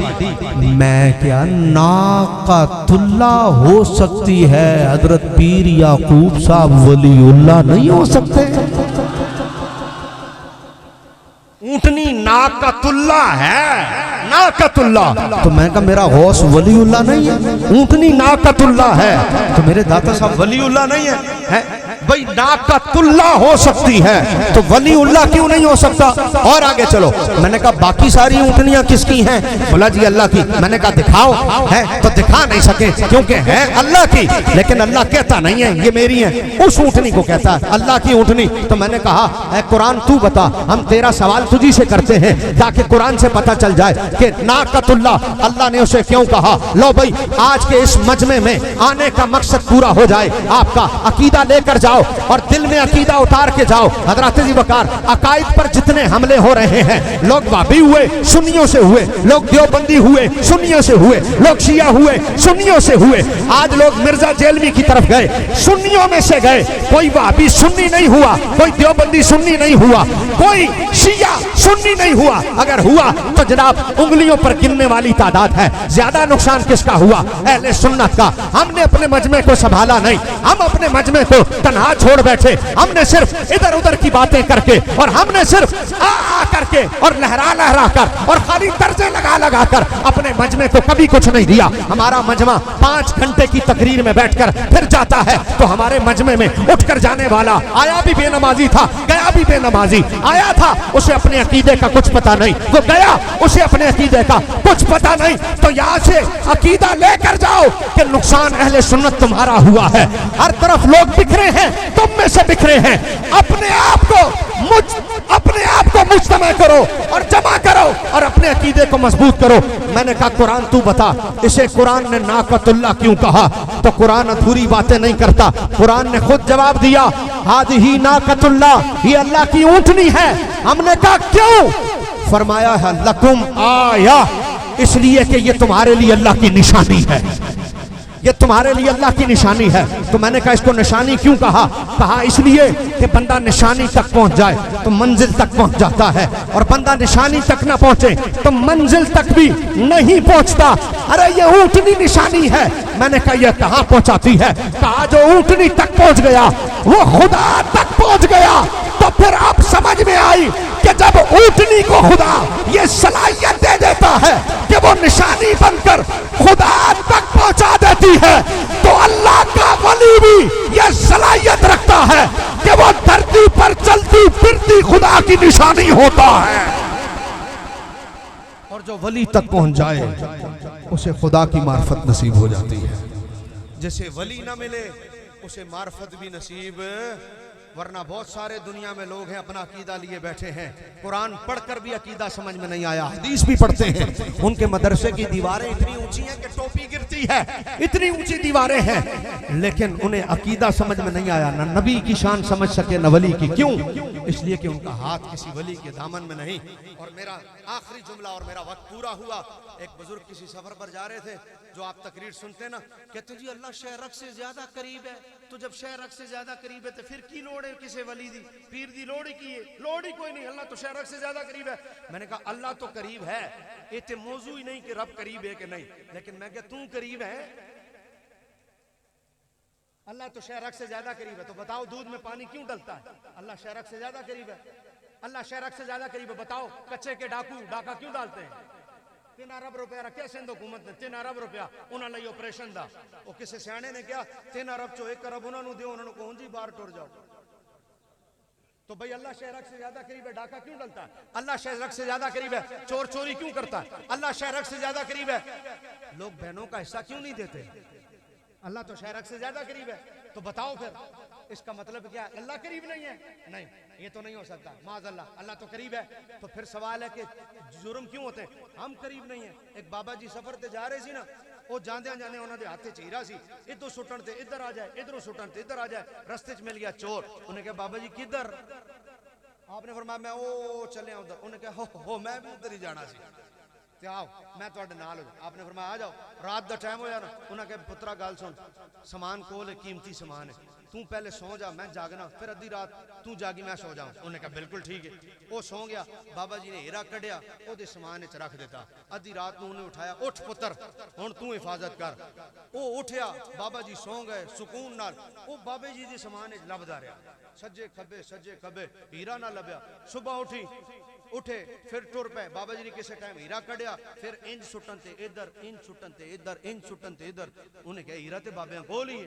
मैं क्या नाकतुल्लाह हो सकती है, हजरत पीर याकूब साहब वलीउल्लाह नहीं हो सकते? ऊंटनी नाकतुल्लाह है, नाकतुल्लाह। तो मैं कहा मेरा गौस वलीउल्लाह नहीं है, ऊंटनी नाकतुल्लाह है, तो मेरे दाता साहब वलीउल्लाह नहीं है? भाई नाकतुल्लाह हो सकती है तो वलीउल्लाह क्यों नहीं हो सकता? और आगे चलो। मैंने कहा बाकी सारी ऊंटनियां किसकी हैं? बोला जी अल्लाह की। मैंने कहा दिखाओ, है तो दिखा नहीं सके क्योंकि है अल्लाह की, लेकिन अल्लाह कहता नहीं है ये मेरी है, उस ऊंटनी को कहता है अल्लाह की ऊंटनी। तो मैंने कहा ऐ कुरान तू बता, हम तेरा सवाल तुझी से करते हैं ताकि कुरान से पता चल जाए कि नाकतुल्लाह अल्लाह ने उसे क्यों कहा। लो भाई आज के इस मजमे में आने का मकसद पूरा हो जाए, आपका अकीदा लेकर जाओ और दिल में अकीदा उतार के जाओ। हजरत जी वकार अकायद पर जितने हमले हो रहे हैं, लोग वाबी हुए सुन्नियों से हुए, लोग देवबंदी हुए सुन्नियों से हुए, लोग शिया हुए सुन्नियों से हुए, आज लोग मिर्जा जेलवी की तरफ गए सुन्नियों में से गए। कोई वाबी सुन्नी नहीं हुआ, कोई देवबंदी सुन्नी नहीं हुआ, कोई शिया सुन्नी नहीं हुआ। अगर हुआ तो जनाब उंगलियों पर गिनने वाली तादाद है। ज्यादा नुकसान किसका हुआ? अहले सुन्नत का। हमने अपने मजमे को संभाला नहीं, हम अपने मजमे को तन्हा छोड़ बैठे। हमने सिर्फ इधर उधर की बातें करके और हमने सिर्फ आ करके और लहरा लहरा कर और खाली तर्जे लगा लगा कर अपने मजमे को कभी कुछ नहीं दिया। हमारा मजमा 5 घंटे की तकरीर में बैठकर फिर जाता है तो हमारे मजमे में उठकर जाने वाला आया भी बेनमाजी था, गया भी बेनमाजी। आया था उसे अपने अकीदे का कुछ पता नहीं, वो गया उसे अपने अकीदे का कुछ पता नहीं। तो यहाँ से अकीदा लेकर जाओ कि नुकसान अहले सुन्नत तुम्हारा हुआ है। हर तरफ लोग बिखरे हैं, तुम में से बिखरे हैं। अपने आप को मुज्तमा करो और जमा करो और अपने अकीदे को मजबूत करो। मैंने कहा कुरान तू बता, इसे कुरान ने नाकतुल्लाह क्यों कहा? तो कुरान अधूरी बातें नहीं करता, कुरान ने खुद जवाब दिया हादिही नाकतुल्लाह, ये अल्लाह की ऊंटनी है। हमने कहा क्यों? फरमाया है लकुम आया, इसलिए कि ये तुम्हारे लिए अल्लाह की निशानी है, ये तुम्हारे लिए अल्लाह की निशानी है। तो मैंने कहा इसको निशानी क्यों कहा? कहा इसलिए कि बंदा निशानी तक पहुंच जाए तो मंजिल तक पहुंच जाता है, और बंदा निशानी तक ना पहुंचे तो मंजिल तक भी नहीं पहुंचता। अरे ये ऊंटनी निशानी है। मैंने कहा ये कहां पहुंचाती है? कहा जो ऊंटनी तक पहुंच गया वो खुदा तक पहुंच गया। तो फिर अब समझ में आई कि जब ऊंटनी को खुदा ये सलाहियत दे देता है कि वो निशानी बनकर खुदा तक पहुंचा देती है, तो अल्लाह का वली भी ये सलाहियत रखता है कि वो धरती पर चलती फिरती खुदा की निशानी होता है। और जो वली तक पहुंच जाए उसे खुदा की मार्फत नसीब हो जाती है। जिसे वली ना मिले उसे मार्फत भी नसीब वरना बहुत सारे दुनिया में लोग हैं अपना अकीदा लिए बैठे हैं, कुरान पढ़कर भी अकीदा समझ में नहीं आया, हदीस भी पढ़ते हैं, उनके मदरसे की दीवारें इतनी ऊंची हैं कि टोपी गिरती है, इतनी ऊंची दीवारें हैं, लेकिन उन्हें अकीदा समझ में नहीं आया, न नबी की शान समझ सके न वली की। क्यों? इसलिए कि उनका हाथ किसी वली के दामन में नहीं। और मेरा आखिरी जुमला और मेरा वक्त पूरा हुआ। एक बुजुर्ग किसी सफर पर जा रहे थे, जो आप तकरीर सुनते ना, कहते जी अल्लाह शहरक से ज्यादा करीब है, तो जब शहरक से ज्यादा करीब है तो फिर की लोड़ है किसी वली दी, पीर दी लोड़ ही की है, लोड़ ही कोई नहीं, अल्लाह तो शहरक से ज्यादा करीब है। मैंने कहा अल्लाह तो करीब है, इतने मौजू ही नहीं कि रब करीब है कि नहीं, लेकिन मैं क्या तू करीब है? अल्लाह तो शहरक से ज्यादा करीब है, तो बताओ दूध में पानी क्यों डलता है? अल्लाह शहरक से ज्यादा करीब है, अल्लाह शहरक से ज्यादा करीब है, बताओ कच्चे के डाकू डाका क्यों डालते हैं? 3 अरब रुपया रखे सिंध हुकूमत ने, 3 अरब रुपया उन्होंने लिए ऑपरेशन दा, वो किसी सियाने ने क्या 3 अरब चो 1 अरब उन्होंने दियो, उन्होंने कहो जी बाहर टुर जाओ। तो भाई अल्लाह शहरक से ज्यादा करीब है, डाका क्यों डलता है? अल्लाह शहरक से ज्यादा करीब है, चोर चोरी क्यों करता है? अल्लाह शहरक से ज्यादा करीब है, लोग बहनों का हिस्सा क्यों नहीं देते? अल्लाह तो शहरक से ज्यादा करीब है। तो बताओ फिर इसका मतलब क्या? अल्लाह करीब नहीं है? नहीं, ये तो नहीं हो सकता, माज़अल्लाह अल्लाह तो करीब है। तो फिर सवाल है कि जुर्म क्यों होते हैं? हम करीब नहीं है। एक बाबा जी सफर ते जा रहे सी ना, वो जांदे जाने उन्होंने हाथ च हीरा सी, इधर सुटन ते इधर आ जाए, इधरों सुटन ते इधर आ जाए, रस्ते च मिल गया चोर। उन्हें कहा बाबा जी किधर? आपने फरमाया मैं वो चले उधर। उन्हें कहा हो मैं भी उधर ही जाना सी, ते आओ मैं तुहाडे नाल हो। आपने फरमाया आ जाओ। रात का टाइम होया ना, उन्हें कहा पुत्रा गल सुन, समान कोल है, कीमती समान है, तू पहले सो जा, मैं जागना, फिर अद्धी रात तू जागी मैं सो जाऊं। उन्हें कहा बिल्कुल ठीक है। वो सो गया, बाबा जी ने हीरा कढ़िया, ओदे समान च रख दिता। अद्धी रात उन्हें उठाया, उठ पुत्र हुण तू हिफाजत कर। वो उठया, बाबा जी सो गए सुकून नाल। वो बाबे जी दे समान च लभदा रहा, सज्जे खब्बे हीरा ना लभ्या। सुबह उठे फिर टुर पे। बाबा जी ने किसी टाइम हीरा कढ़िया, फिर इंज सुटन ते इधर, इंज सुटन ते इधर, इंज सुटन ते इधर। उन्हें कहा हीरा ते बाबे कोल ही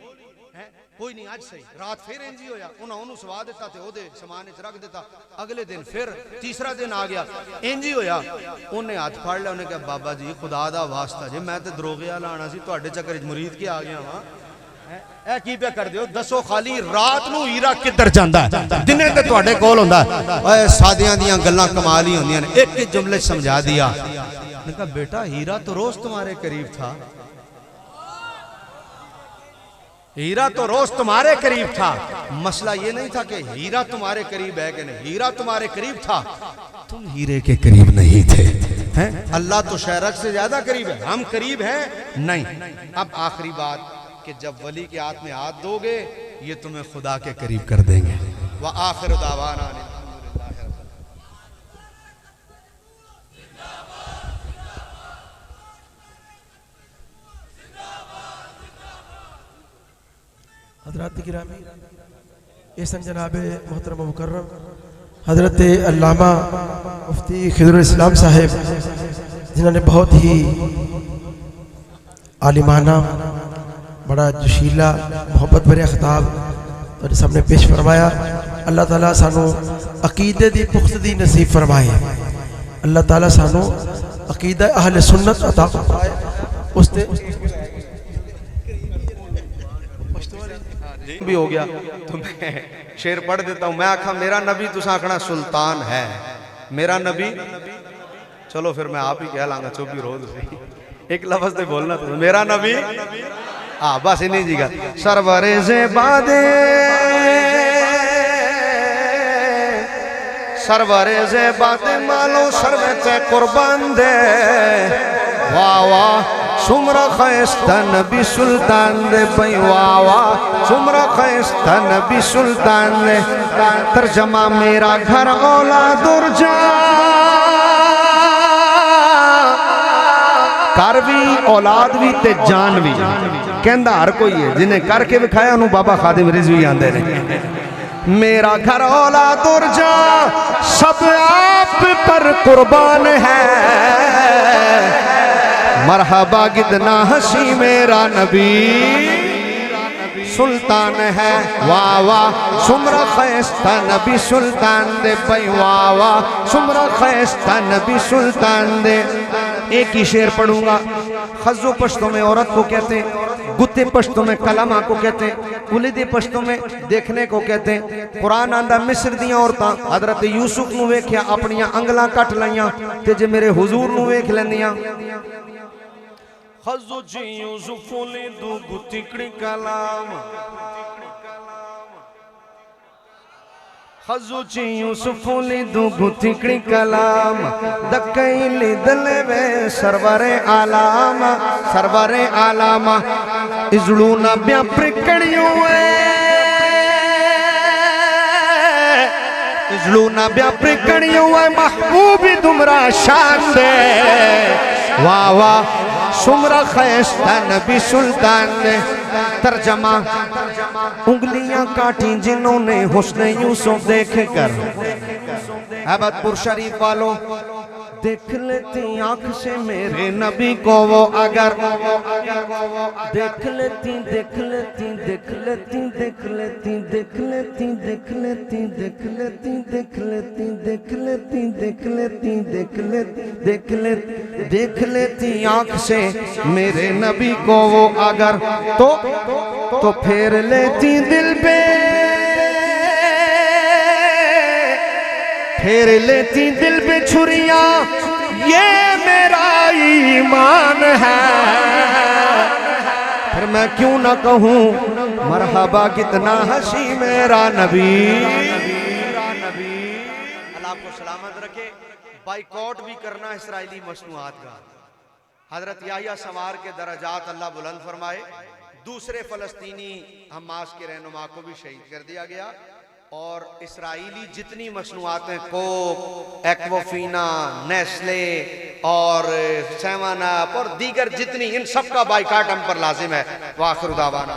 है, कोई नहीं आज सही। रात फिर इंज ही होया, उन्हें ओनू सवा दिता ते ओदे समान च रख दिता। अगले दिन फिर तीसरा दिन आ गया, इंज ही होया। उन्हें हाथ फाड़ लिया, उन्हें कहा बाबा जी खुदा दा वास्ता जे मैं ते दरोगे वाला आना सी, तुहाडे चक्कर च मुरीद के आ गया वा। ए की पे कर दियो दसो, खाली रात नू हीरा किधर जांदा है, दिने ते तुहाडे कोल हुंदा है। ओए सादियां दियां गल्लां कमाल ही होंदियां ने। एक ही जुमले समझा दिया। मैंने कहा बेटा हीरा तो रोज तुम्हारे करीब था, हीरा तो रोज तुम्हारे करीब था। मसला ये नहीं था कि हीरा तुम्हारे करीब है कि नहीं, हीरा तुम्हारे करीब था, तुम हीरे के करीब नहीं थे। हैं? अल्लाह तो शहरक से ज्यादा करीब है, हम करीब हैं नहीं। अब आखिरी बात कि जब वली के हाथ में हाथ दोगे, ये तुम्हें खुदा के करीब कर देंगे। व आखिर दावाना हज़रात गिरामी, एहसन जनाब मोहतरम मुकर्रम हज़रत अल्लामा मुफ्ती खिज़रुल इस्लाम साहिब, जिन्होंने बहुत ही आलिमाना, बड़ा जोशीला, मोहब्बत भरे खिताब तो सामने पेश फरमाया। अल्लाह ताला सानू अकीदे दी पुख्तगी नसीब फरमाए, अल्लाह ताला सानू अकीदा अहले सुन्नत अता फरमाए। उसते भी हो गया तो मैं शेर पढ़ देता हूं। मैं आखा मेरा नबी, तुसा आखना सुल्तान है मेरा नबी। चलो फिर मैं आप ही कह लांगा, चुप ही रहो तुसी, एक लफ्ज दे बोलना तो मेरा नबी। हाँ बस इन्हीं जी गल। सरवरे से बादे सरवरे से बादे मालो सरवे ते कुर्बान दे। वाह वाह सुमरा खैस्ता नबी सुल्तान दे भाई, वाह वाह सुमरा खैस्ता नबी सुल्तान दे। तर्जमा मेरा घर औलाद और जा कर भी औलाद भी ते जान भी, कहंदा हर कोई है जिन्हें करके विखाया उन्होंने बाबा खादिम रिजवी आंदे ने। मेरा घर औलाद और जा सब आप पर कुर्बान है। मरहबा कितना हसी मेरा नबी सुल्तान है। वाह वाह सुमरा खैस्ता नबी सुल्तान दे भाई, वाह वाह सुमरा खैस्ता नबी सुल्तान दे। एक ही शेर पढ़ूंगा। खज्जो पश्तो में औरत को कहते गुत्ते पश्तों में कलमा को कहते हैं, उलिदे पश्तों में देखने को कहते हैं। कुरान आंदा मिस्र दियां औरतां हजरत यूसुफ नूं वेख्या अपनियां अंगलां कट लईयां ते जे मेरे हुजूर नूं वेख लैंदियां। खज़ो जी यूसुफ उलिदु गुत्तिकड़ी कलाम, खज़ुची यूसुफ लिदु गुत्तिकड़ी कलाम, दकैली दलवे सरवरे आलाम, सरवरे आलाम। इजड़ू ना ब्या प्रिकड़ियों इजड़ू ना ब्या प्रिकड़ियों महबूबी दुमरा शान दे, वाह वाह सुमरा खैस्ता नबी सुल्तान ने। तर्जमा, उंगलियां काटी जिन्होंने हुस्न यूसुफ देख कर। अहमदपुर शरीफ वालों, देख लेती आंख से मेरे नबी को वो अगर, देख लेती देख लेती देख लेती देख लेती देख लेती देख लेती देख लेती देख लेती देख लेती देख लेती देख लेती देख लेती देख लेती आंख से मेरे नबी को वो अगर, तो फेर लेती दिल पे, फेर लेती दिल पे छुरिया, ये मेरा ईमान है। फिर मैं क्यों ना कहूँ मरहबा कितना हसी मेरा नबी। अल्लाह आपको सलामत रखे। बाइकॉट भी करना इसराइली मसनूआत का। हजरत याहिया सवार के दर्जात अल्लाह बुलंद फरमाए। दूसरे फलस्तीनी हमास के रहनुमा को भी शहीद कर दिया गया और इसराइली जितनी मसनूआतें कोक, एक्वोफिना, नेस्ले और सेवन अप और दीगर जितनी, इन सब का बाइकाट हम पर लाजिम है। वाखिर दावाना।